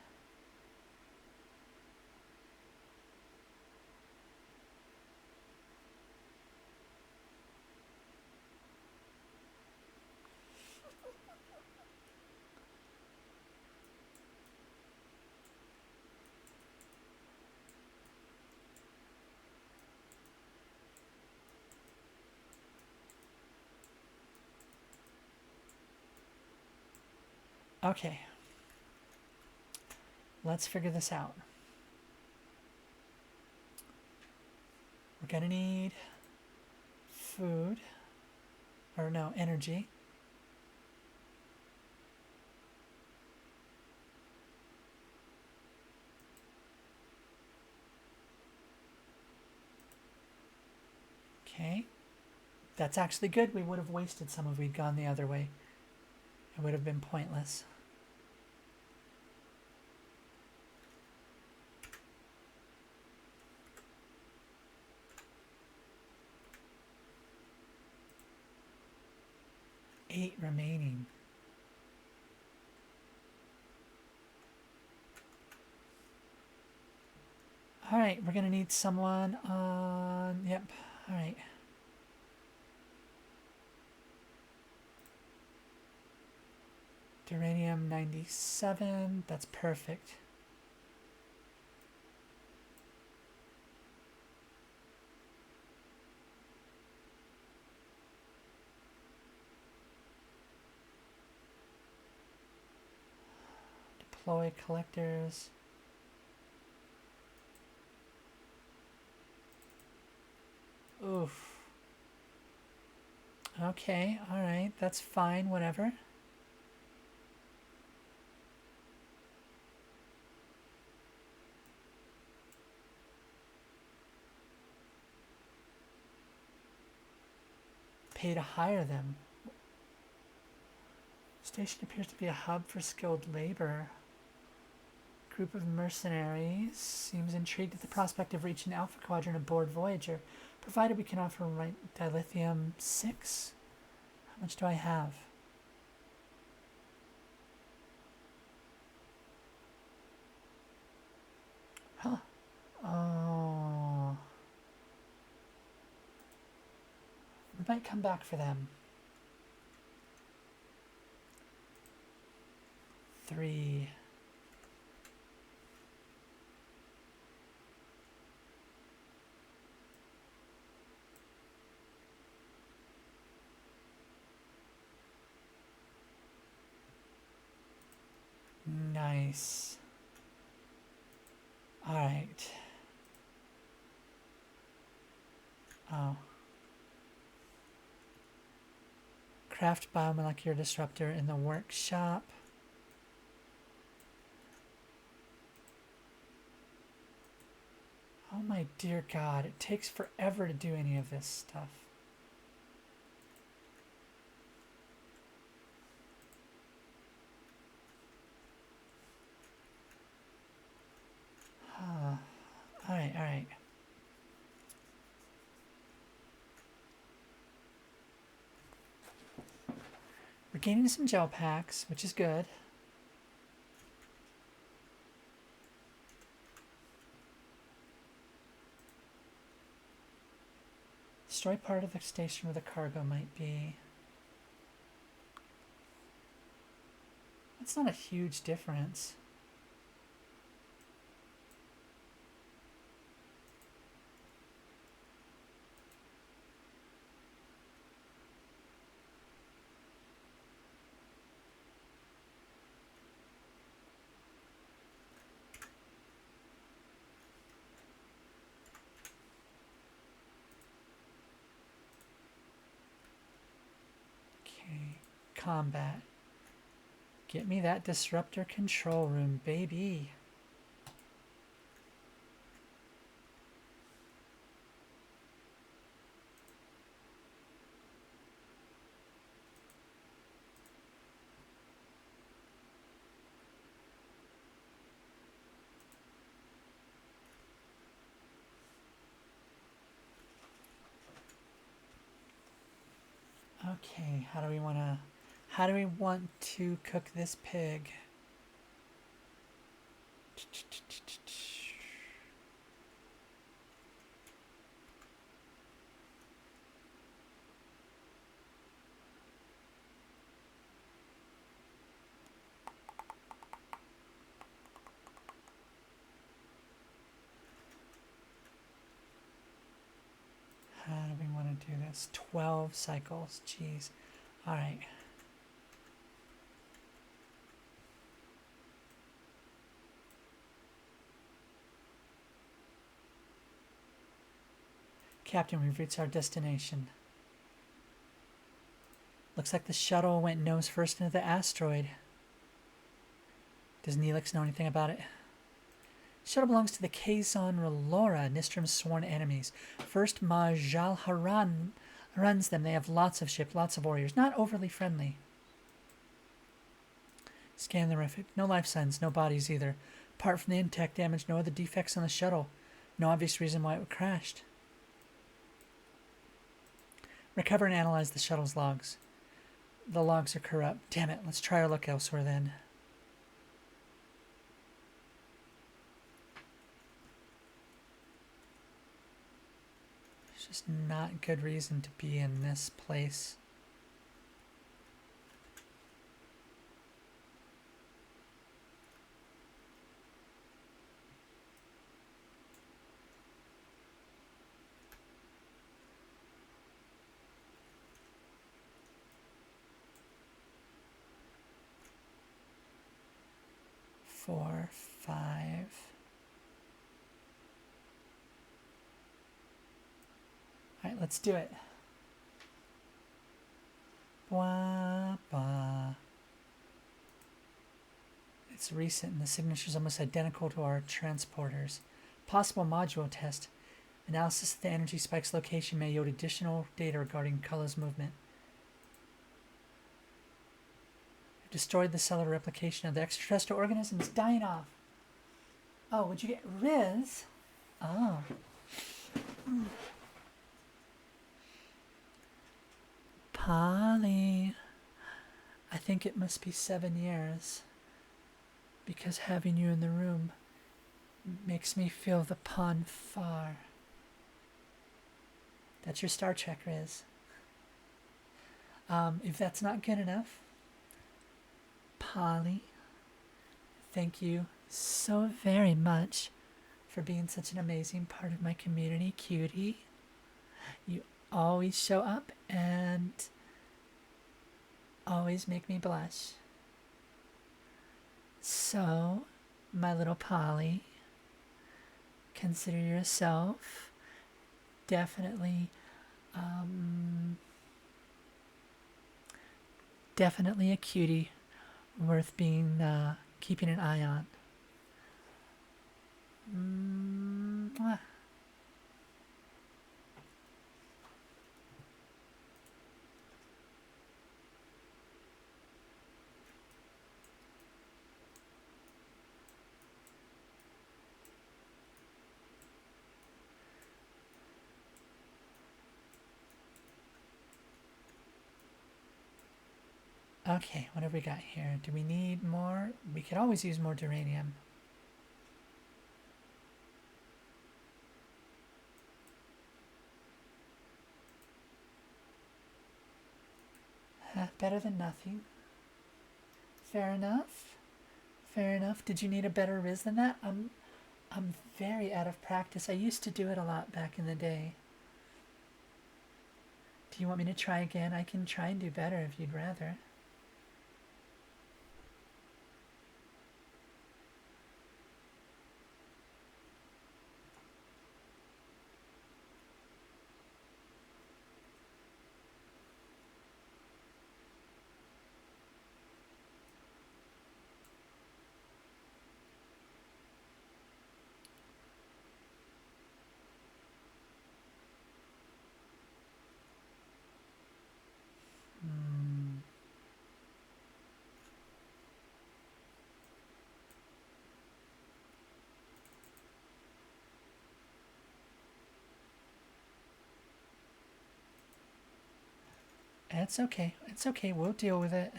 Okay. Let's figure this out. We're gonna need food, or no, energy. Okay, that's actually good. We would have wasted some if we'd gone the other way. It would have been pointless. Eight remaining. All right, we're gonna need someone on, yep, all right. Uranium 97, that's perfect. Deploy collectors. Oof. Okay, alright, that's fine, whatever. Pay to hire them. Station appears to be a hub for skilled labor. Group of mercenaries seems intrigued at the prospect of reaching Alpha Quadrant aboard Voyager, provided we can offer dilithium 6. How much do I have? Huh. Oh. We might come back for them. 3. Nice. All right. Oh. Craft biomolecular disruptor in the workshop. Oh my dear God, it takes forever to do any of this stuff. Alright, alright. We're gaining some gel packs, which is good. Destroy part of the station where the cargo might be. That's not a huge difference. Combat. Get me that disruptor control room, baby. Okay, how do we want to cook this pig? How do we want to do this? 12 cycles, jeez. All right. Captain, we've reached our destination. Looks like the shuttle went nose first into the asteroid. Does Neelix know anything about it? Shuttle belongs to the Kazon Relora, Nistrom's sworn enemies. First Majal Haran runs them. They have lots of ships, lots of warriors. Not overly friendly. Scan the wreckage. No life signs, no bodies either. Apart from the intact damage, no other defects on the shuttle. No obvious reason why it crashed. Recover and analyze the shuttle's logs. The logs are corrupt. Damn it, let's try our luck elsewhere then. There's just not good reason to be in this place. Four, five. All right, let's do it. Blah, blah. It's recent and the signature's almost identical to our transporters. Possible module test. Analysis of the energy spike's location may yield additional data regarding Kala's movement. We've destroyed the cellular replication of the extraterrestrial organism. It's dying off. Oh, would you get Riz? Oh. Polly. I think it must be 7 years. Because having you in the room makes me feel the pond far. That's your Star Trek, Riz. If that's not good enough, Polly, thank you so very much for being such an amazing part of my community, cutie. You always show up and always make me blush. So, my little Polly, consider yourself definitely a cutie worth being keeping an eye on. Mwah. Okay, what have we got here? Do we need more? We could always use more duranium. Better than nothing. Fair enough. Fair enough. Did you need a better Riz than that? I'm very out of practice. I used to do it a lot back in the day. Do you want me to try again? I can try and do better if you'd rather. It's okay. It's okay. We'll deal with it.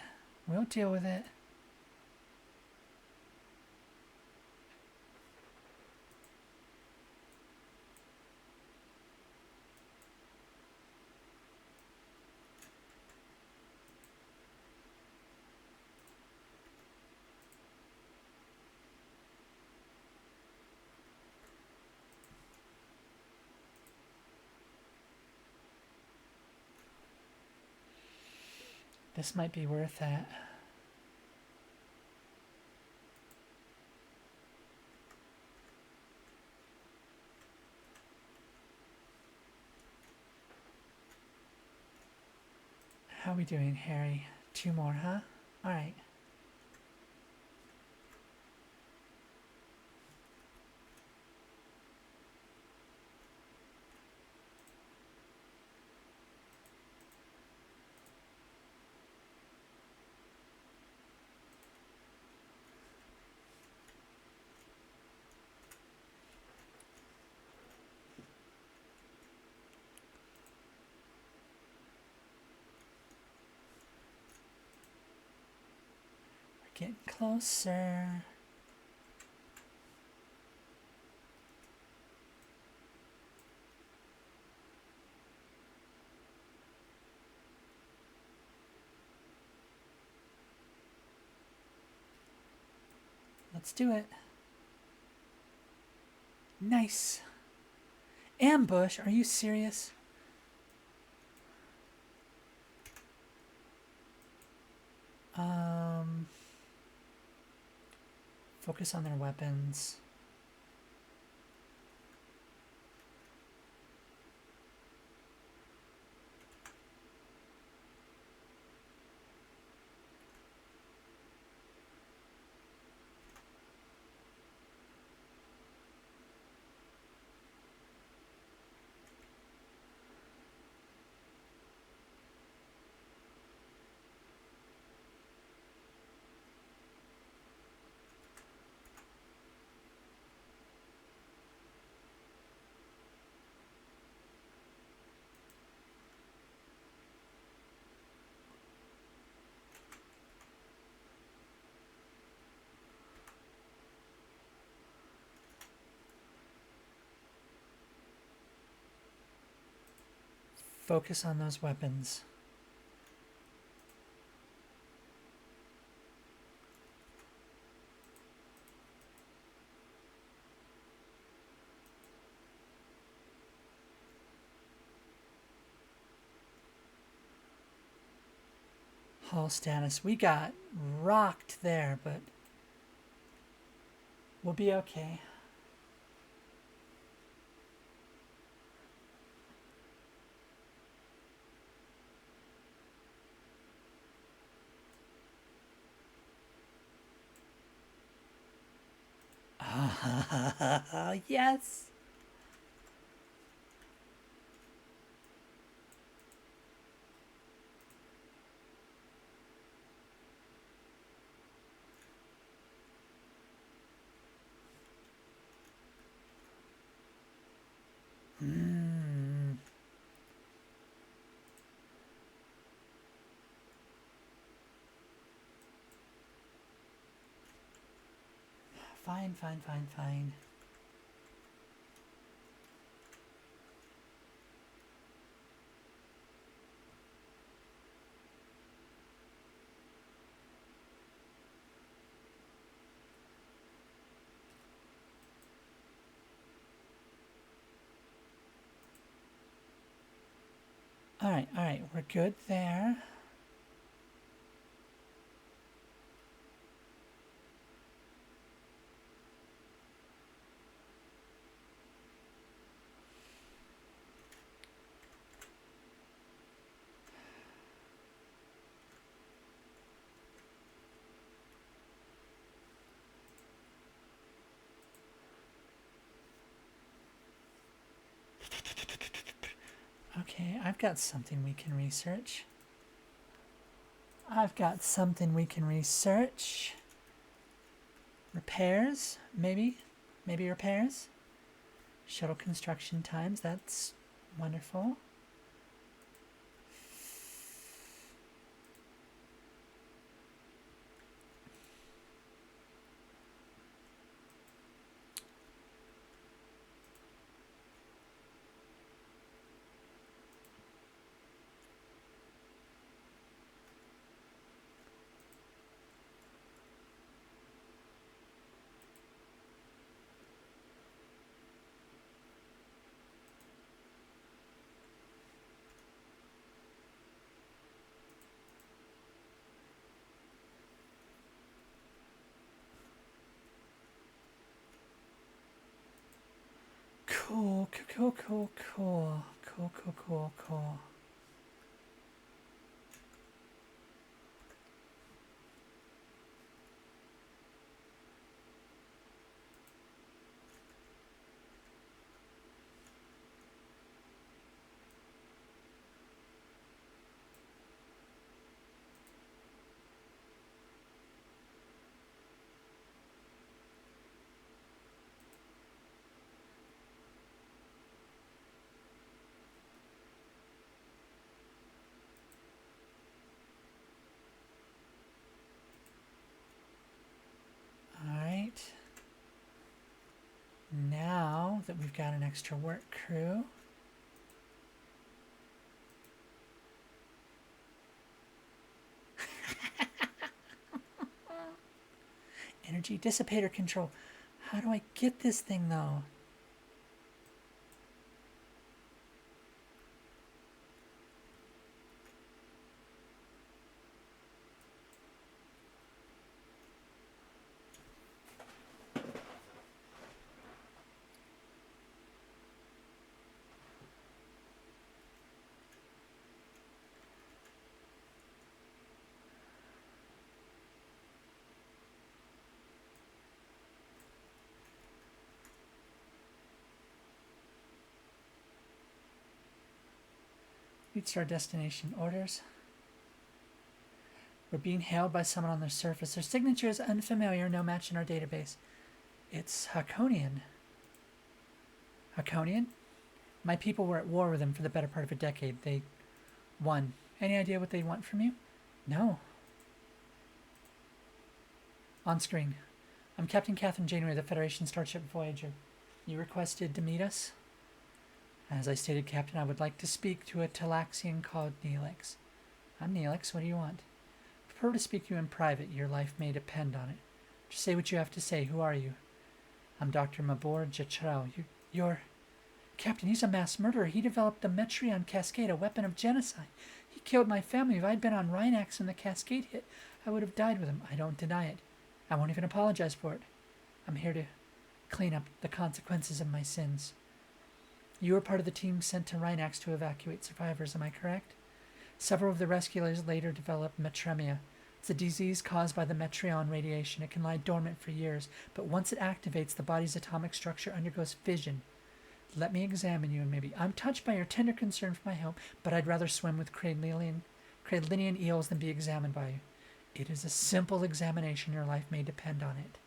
We'll deal with it. This might be worth it. How are we doing, Harry? 2 more, huh? All right. We're getting closer. Let's do it. Nice. Ambush? Are you serious? Focus on their weapons. Focus on those weapons. Hull status. We got rocked there, but we'll be okay. Yes. Fine, fine, fine, fine. All right, we're good there. Okay, I've got something we can research. Repairs, maybe? Maybe repairs? Shuttle construction times, that's wonderful. Cool, cool, cool, cool, cool, cool, cool, cool. that we've got an extra work crew. Energy dissipator control. How do I get this thing though? Reached our destination. Orders. We're being hailed by someone on the surface. Their signature is unfamiliar, no match in our database. It's Hakonian. Hakonian? My people were at war with them for the better part of a decade. They won. Any idea what they want from you? No. On screen. I'm Captain Catherine Janeway of the Federation Starship Voyager. You requested to meet us? As I stated, Captain, I would like to speak to a Talaxian called Neelix. I'm Neelix. What do you want? I prefer to speak to you in private. Your life may depend on it. Just say what you have to say. Who are you? I'm Dr. Mabor Jachrel. You're... Captain, he's a mass murderer. He developed the Metreon Cascade, a weapon of genocide. He killed my family. If I'd been on Rhinax when the Cascade hit, I would have died with him. I don't deny it. I won't even apologize for it. I'm here to clean up the consequences of my sins. You were part of the team sent to Rhinax to evacuate survivors, am I correct? Several of the rescuers later developed metremia. It's a disease caused by the Metreon radiation. It can lie dormant for years, but once it activates, the body's atomic structure undergoes fission. Let me examine you, and maybe I'm touched by your tender concern for my health, but I'd rather swim with Cradlinian eels than be examined by you. It is a simple examination. Your life may depend on it.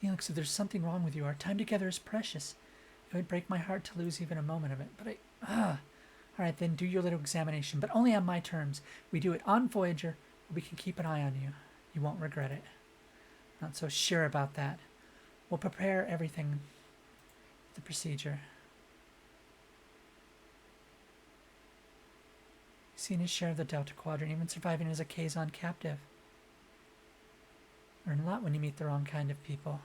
Neelix, if there's something wrong with you, our time together is precious. It would break my heart to lose even a moment of it, but All right, then do your little examination, but only on my terms. We do it on Voyager, we can keep an eye on you. You won't regret it. Not so sure about that. We'll prepare everything. The procedure. Seen his share of the Delta Quadrant, even surviving as a Kazon captive. Learn a lot when you meet the wrong kind of people.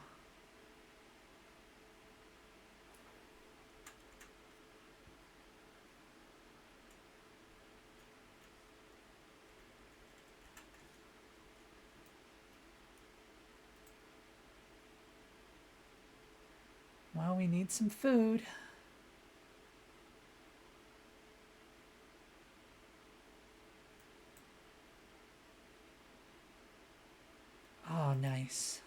Well, we need some food. Oh, nice.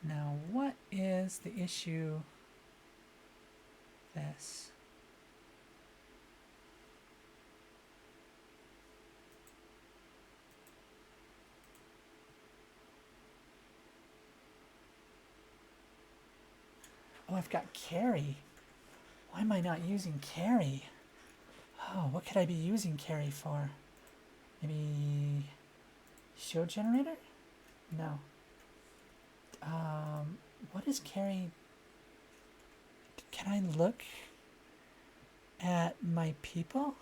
Now, what is the issue? This. Oh, I've got carry. Why am I not using carry? Oh, what could I be using carry for? Maybe shield generator? No. What is carry? Can I look at my people?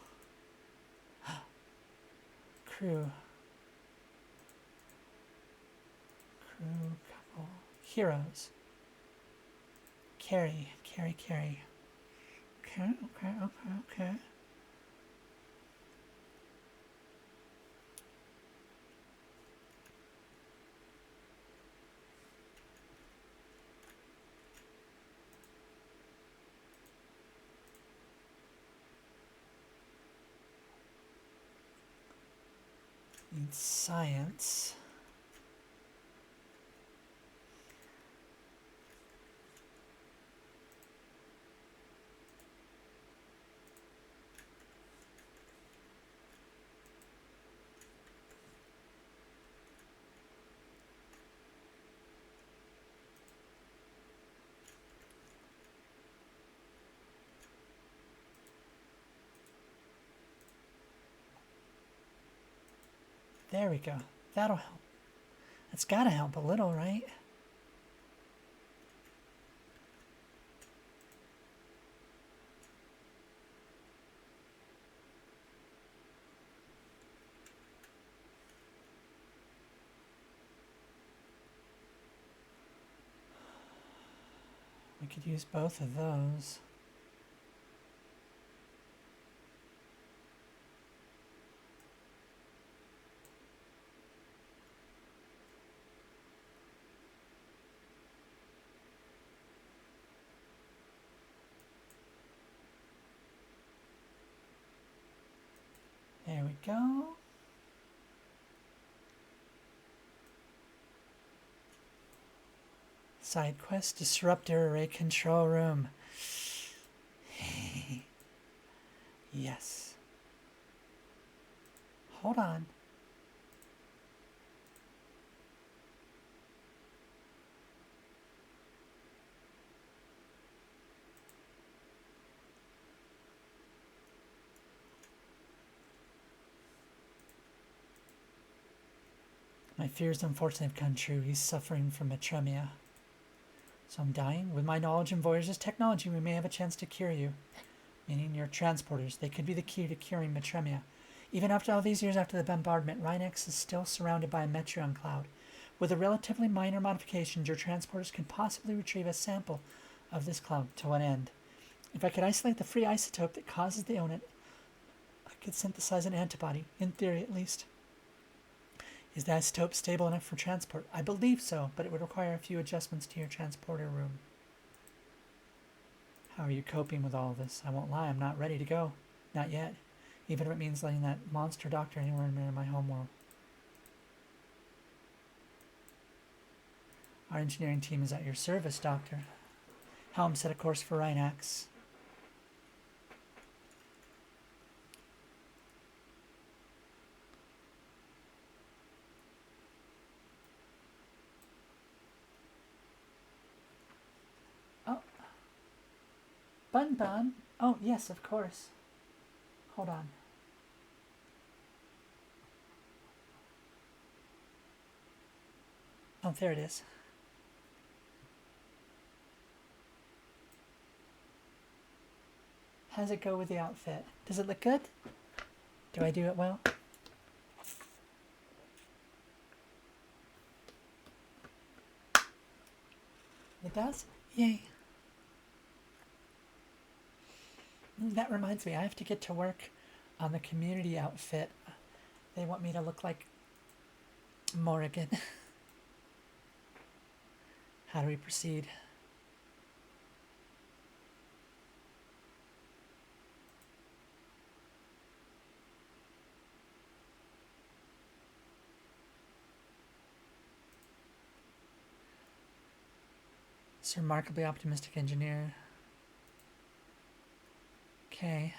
Crew. Couple. Heroes. Carry. Okay. In science. There we go. That'll help. That's gotta help a little, right? We could use both of those. There we go. Side quest, disruptor array control room. Yes. Hold on. My fears unfortunately have come true. He's suffering from atremia. So I'm dying. With my knowledge in Voyager's technology, we may have a chance to cure you. Meaning your transporters. They could be the key to curing atremia. Even after all these years after the bombardment, Rhinox is still surrounded by a Metreon cloud. With a relatively minor modification, your transporters can possibly retrieve a sample of this cloud to what end. If I could isolate the free isotope that causes the illness, I could synthesize an antibody, in theory at least. Is the isotope stable enough for transport? I believe so, but it would require a few adjustments to your transporter room. How are you coping with all of this? I won't lie, I'm not ready to go. Not yet. Even if it means letting that monster doctor anywhere near my homeworld. Our engineering team is at your service, Doctor. Helm set a course for Rhinox. Bun Bun? Oh, yes, of course. Hold on. Oh, there it is. How's it go with the outfit? Does it look good? Do I do it well? It does? Yay. That reminds me, I have to get to work on the community outfit. They want me to look like Morrigan. How do we proceed? This remarkably optimistic engineer. Okay.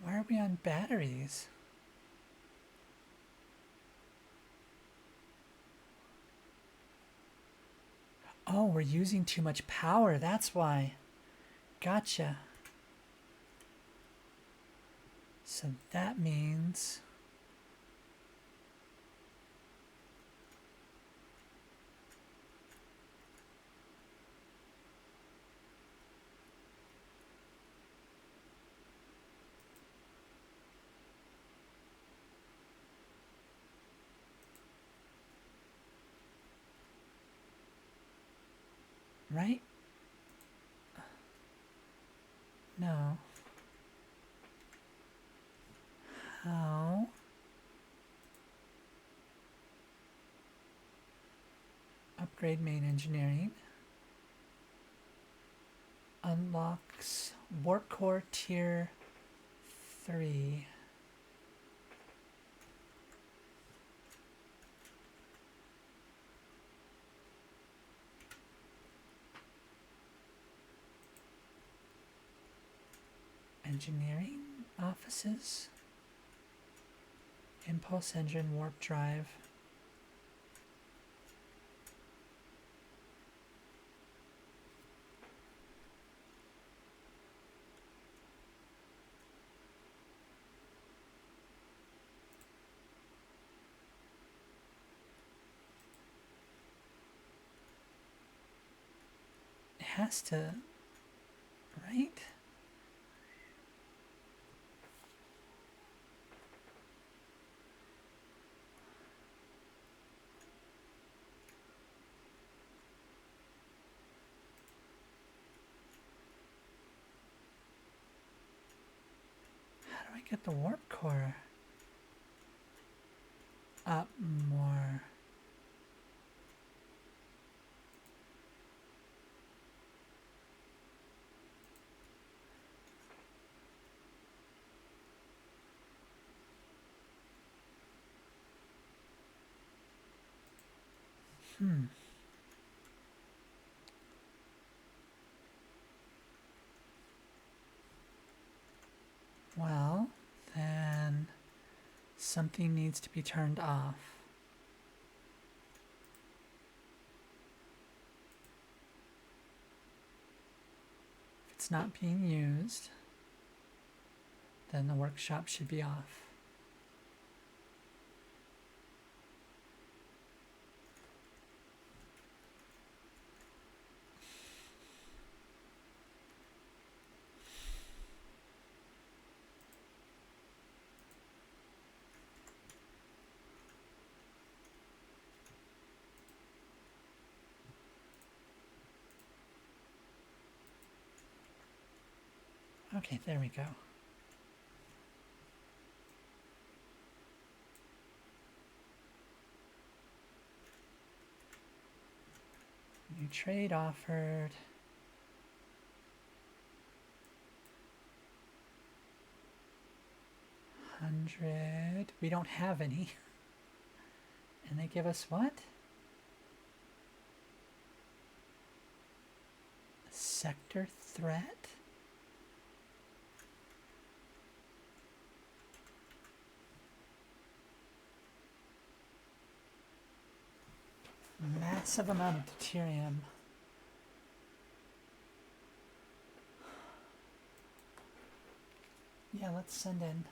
Why are we on batteries? Oh, we're using too much power. That's why. Gotcha. So that means... Right? No. How? Upgrade main engineering. Unlocks Warp Core Tier 3. Engineering offices. Impulse engine, warp drive. It has to, right? How do I get the warp core up more? Well, then something needs to be turned off. If it's not being used, then the workshop should be off. Okay, there we go. New trade offered. $100. We don't have any. And they give us what? Sector threat? Massive amount of deuterium. Yeah, let's send in.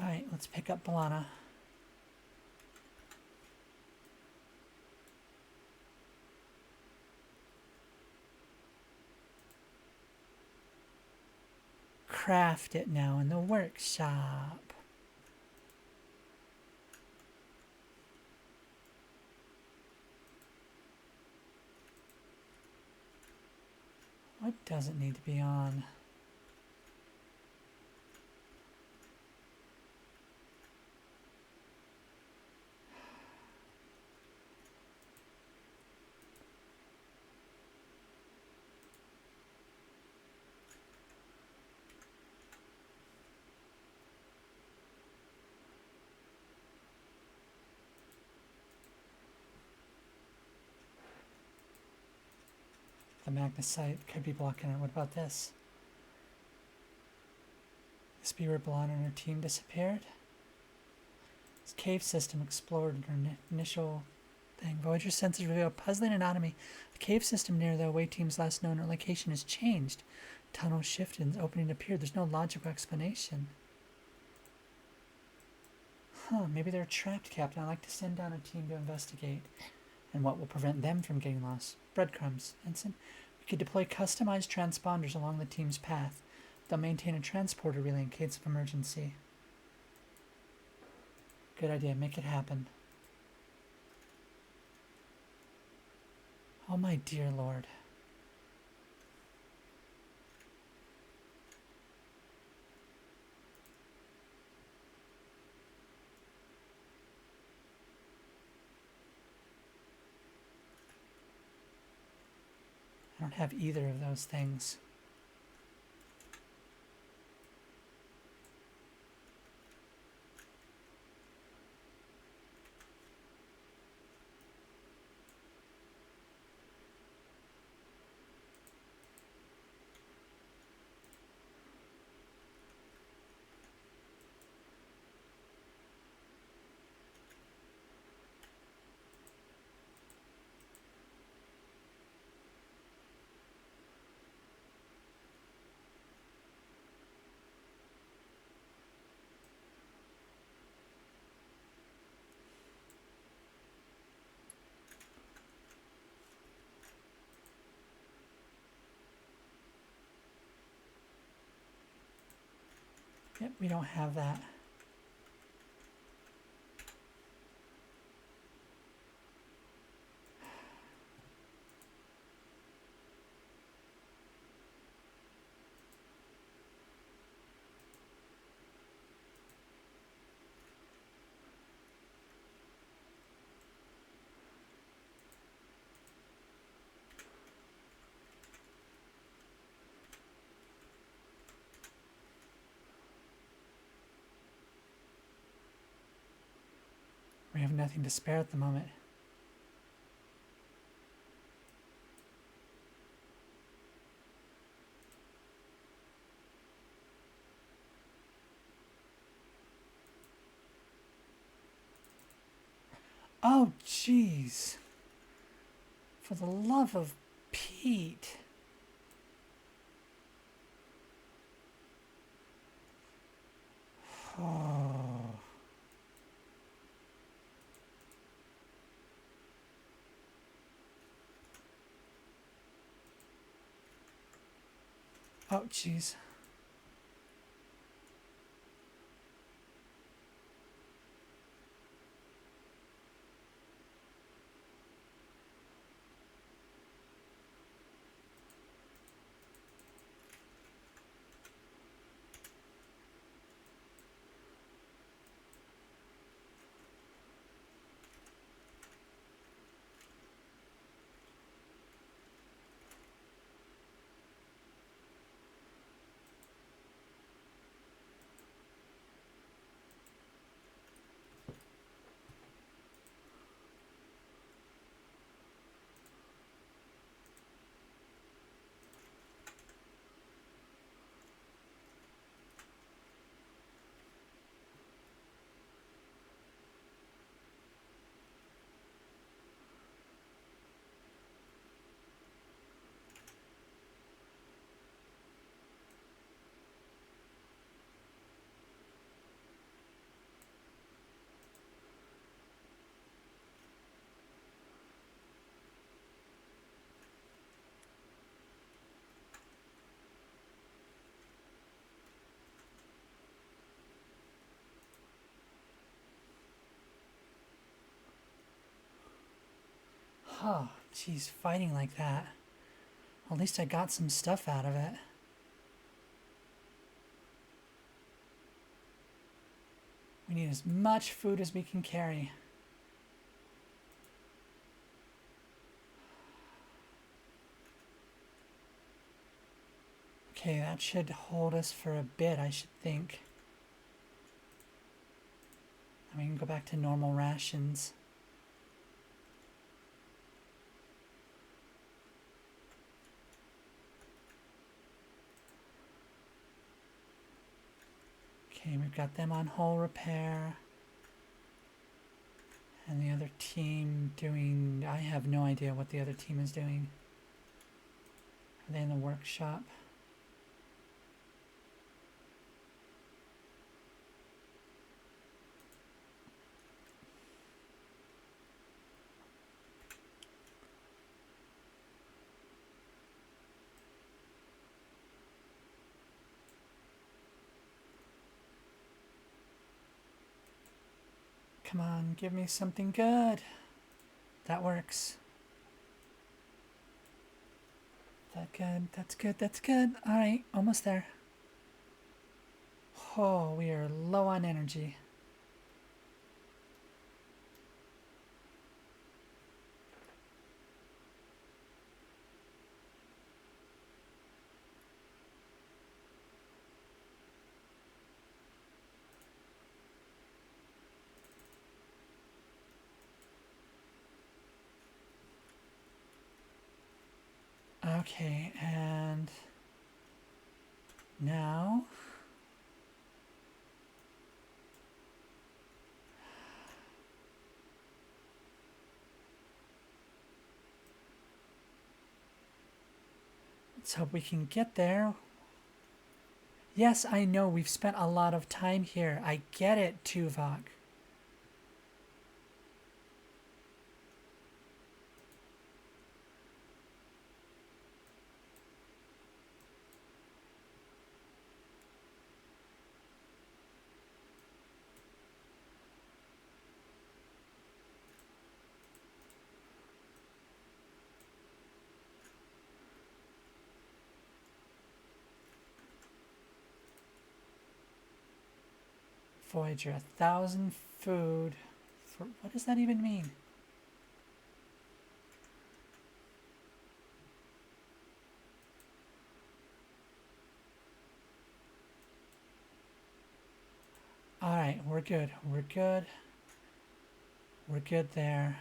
Alright, let's pick up Balana. Craft it now in the workshop. What doesn't need to be on? The magnesite could be blocking it. What about this? This be where Balana and her team disappeared? This cave system explored in her initial thing. Voyager sensors reveal a puzzling anatomy. The cave system near the away team's last known location has changed. Tunnels shifted and opening appeared. There's no logical explanation. Huh, maybe they're trapped, Captain. I'd like to send down a team to investigate. And what will prevent them from getting lost? Breadcrumbs. Ensign, we could deploy customized transponders along the team's path. They'll maintain a transporter relay in case of emergency. Good idea. Make it happen. Oh my dear Lord. I don't have either of those things. Yep, we don't have that. We have nothing to spare at the moment. Oh, jeez. For the love of Pete. Oh. Oh, jeez. Oh, geez, fighting like that. At least I got some stuff out of it. We need as much food as we can carry. Okay, that should hold us for a bit, I should think. And we can go back to normal rations. Okay, we've got them on hull repair. And the other team doing... I have no idea what the other team is doing. Are they in the workshop? Come on, give me something good. That works. That good, that's good, that's good. Alright, almost there. Oh, we are low on energy. Okay, and now let's hope we can get there. Yes, I know we've spent a lot of time here. I get it, Tuvok. Voyager, 1,000 food. For what does that even mean? Alright, we're good. We're good. We're good there.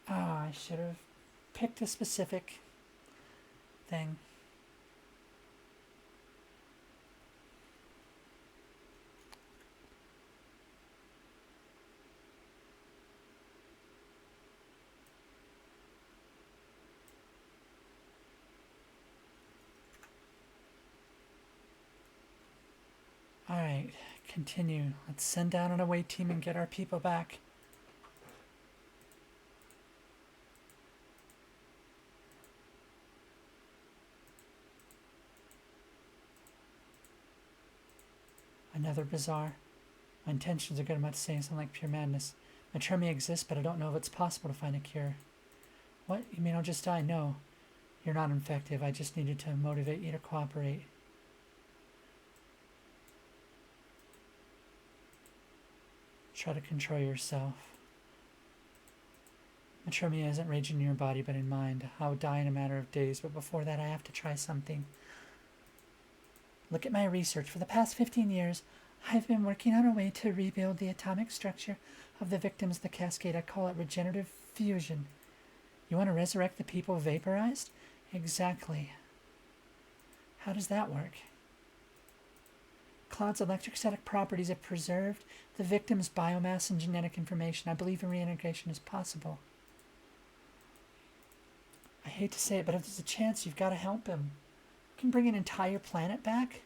Oh, I should have picked a specific thing. Alright, continue. Let's send down an away team and get our people back. Another bizarre. My intentions are good. I'm about to say something like pure madness. My tremor may exist, but I don't know if it's possible to find a cure. What? You mean I'll just die? No. You're not infective. I just needed to motivate you to cooperate. Try to control yourself. Matromia isn't raging in your body, but in mind. I'll die in a matter of days, but before that I have to try something. Look at my research. For the past 15 years, I've been working on a way to rebuild the atomic structure of the victims of the cascade. I call it regenerative fusion. You want to resurrect the people vaporized? Exactly. How does that work? Cloud's electrostatic properties have preserved the victim's biomass and genetic information. I believe reintegration is possible. I hate to say it, but if there's a chance, you've got to help him. You can bring an entire planet back.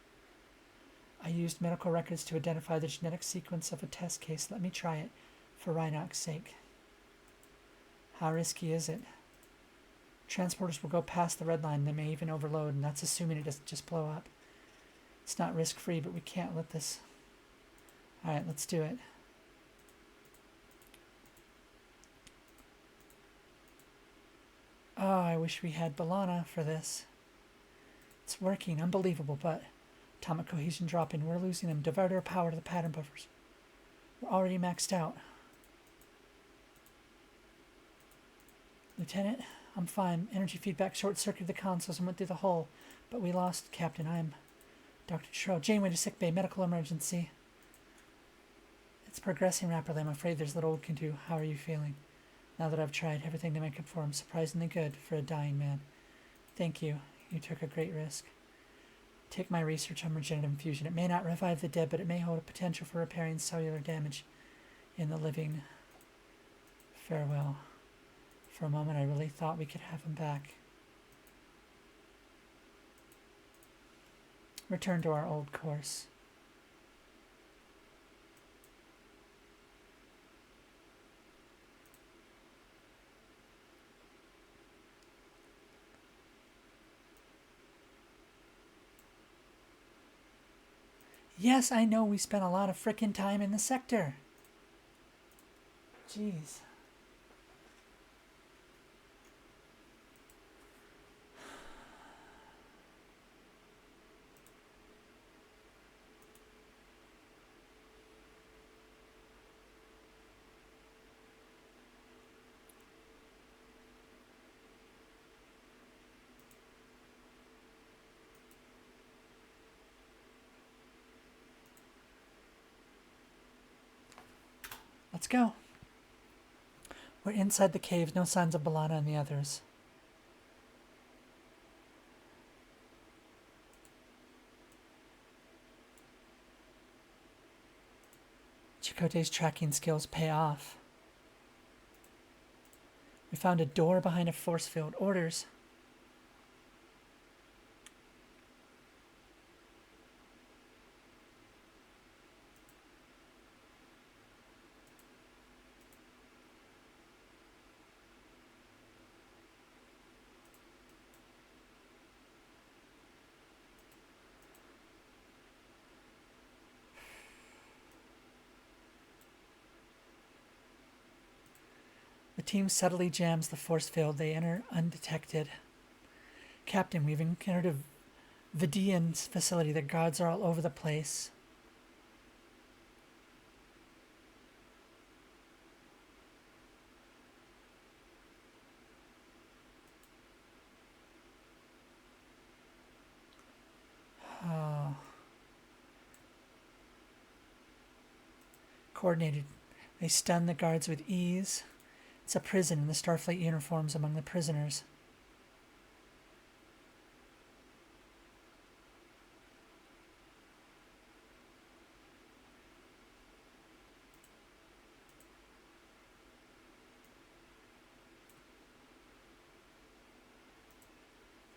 I used medical records to identify the genetic sequence of a test case. Let me try it, for Reinach's sake. How risky is it? Transporters will go past the red line. They may even overload, and that's assuming it doesn't just blow up. It's not risk-free, but we can't let this... Alright, let's do it. Oh, I wish we had B'Elanna for this. It's working. Unbelievable, but... Atomic cohesion dropping. We're losing them. Divert our power to the pattern buffers. We're already maxed out. Lieutenant, I'm fine. Energy feedback short-circuited the consoles and went through the hull. But we lost, Captain. I'm... Dr. Trell. Janeway to sickbay. Medical emergency. It's progressing rapidly. I'm afraid there's little we can do. How are you feeling? Now that I've tried everything to make up for him, surprisingly good for a dying man. Thank you. You took a great risk. Take my research on regenerative fusion. It may not revive the dead, but it may hold a potential for repairing cellular damage in the living. Farewell. For a moment, I really thought we could have him back. Return to our old course. Yes, I know we spent a lot of frickin' time in the sector. Jeez. Let's go. We're inside the cave. No signs of Balana and the others. Chakotay's tracking skills pay off. We found a door behind a force field. Orders. The team subtly jams the force field. They enter undetected. Captain, we've entered a Vidian facility. The guards are all over the place. Oh. Coordinated. They stun the guards with ease. It's a prison, and the Starfleet uniforms among the prisoners.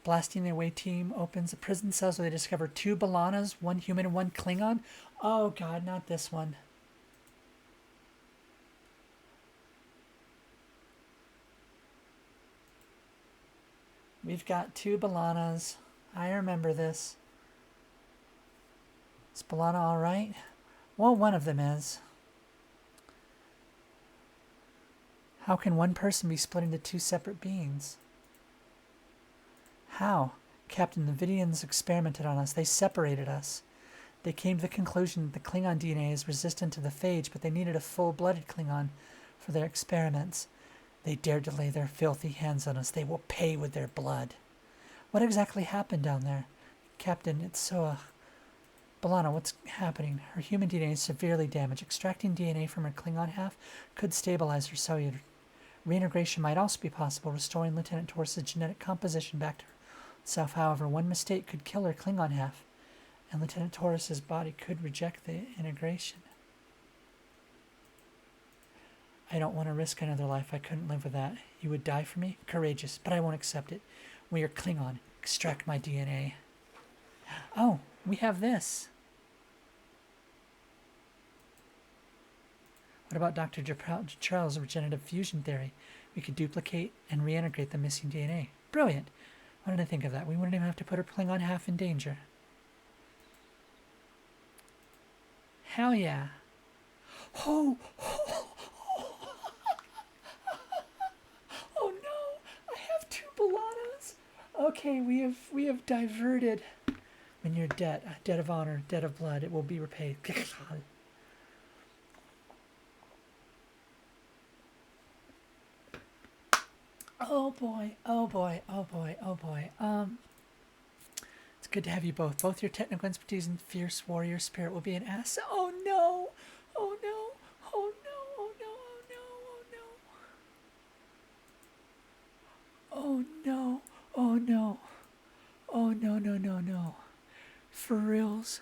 Blasting the away team opens the prison cells where they discover 2 Balanas, 1 human and 1 Klingon. Oh god, not this one. We've got 2 Balanas. I remember this. Is Balana alright? Well, one of them is. How can one person be split into 2 separate beings? How? Captain, the Vidians experimented on us. They separated us. They came to the conclusion that the Klingon DNA is resistant to the phage, but they needed a full-blooded Klingon for their experiments. They dared to lay their filthy hands on us. They will pay with their blood. What exactly happened down there? Captain, it's so... Balana, what's happening? Her human DNA is severely damaged. Extracting DNA from her Klingon half could stabilize her cellular. Reintegration might also be possible, restoring Lieutenant Torres' genetic composition back to herself. However, one mistake could kill her Klingon half, and Lieutenant Torres' body could reject the integration. I don't want to risk another life. I couldn't live with that. You would die for me? Courageous, but I won't accept it. We are Klingon. Extract my DNA. Oh, we have this. What about Dr. Charles' regenerative fusion theory? We could duplicate and reintegrate the missing DNA. Brilliant. Why didn't I think of that? We wouldn't even have to put her Klingon half in danger. Hell yeah. Oh, oh, oh no, I have 2 Balanas. Okay, we have diverted. When you're dead of honor, debt of blood, it will be repaid. Oh boy, oh boy, oh boy, oh boy. It's good to have you both. Both your technical expertise and fierce warrior spirit will be an asset. Oh no! Oh no! Oh no! Oh no! Oh no! Oh no! Oh no! Oh no! No! No! No! For reals?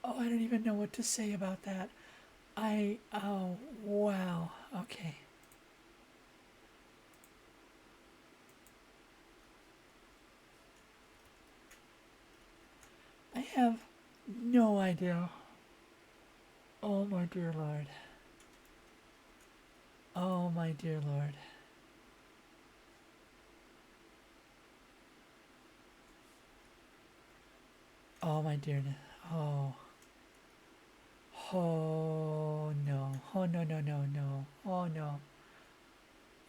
Oh, I don't even know what to say about that. Oh, wow. Okay. I have no idea. Oh, my dear Lord. Oh, my dear Lord. Oh, my dearness. Oh. Oh, no. Oh, no, no, no, no. Oh, no.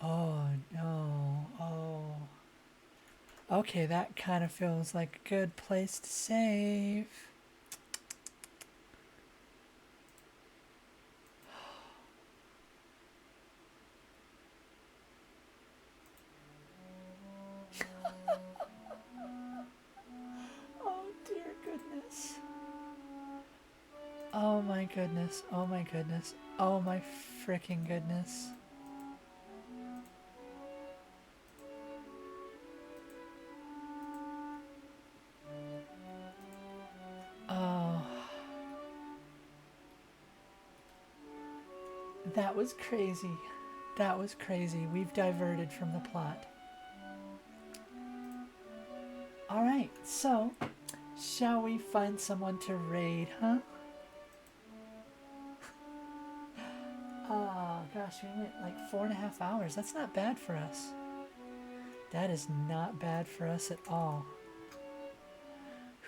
Oh, no. Oh. Okay, that kind of feels like a good place to save. Oh dear goodness. Oh my goodness. Oh my goodness. Oh my freaking goodness. Oh, that was crazy. That was crazy. We've diverted from the plot. Alright, so shall we find someone to raid, huh? Oh gosh, we went like 4.5 hours. That's not bad for us. That is not bad for us at all.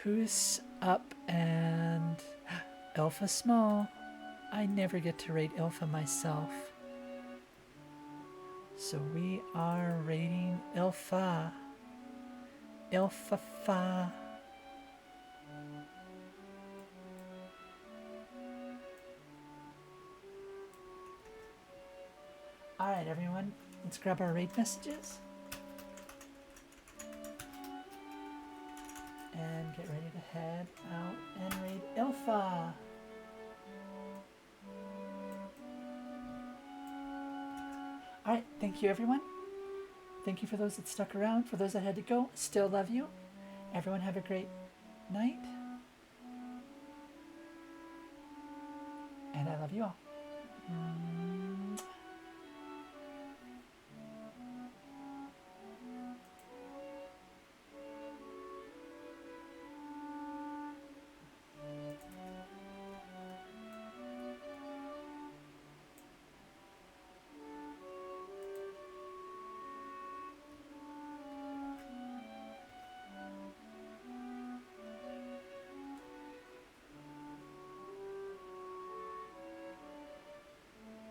Who's up and Alpha Small? I never get to raid Alpha myself. So we are raiding Alpha. Alpha Fa. Alright everyone, let's grab our raid messages. And get ready to head out and raid Alpha. Alright, thank you everyone. Thank you for those that stuck around. For those that had to go, still love you. Everyone have a great night. And I love you all.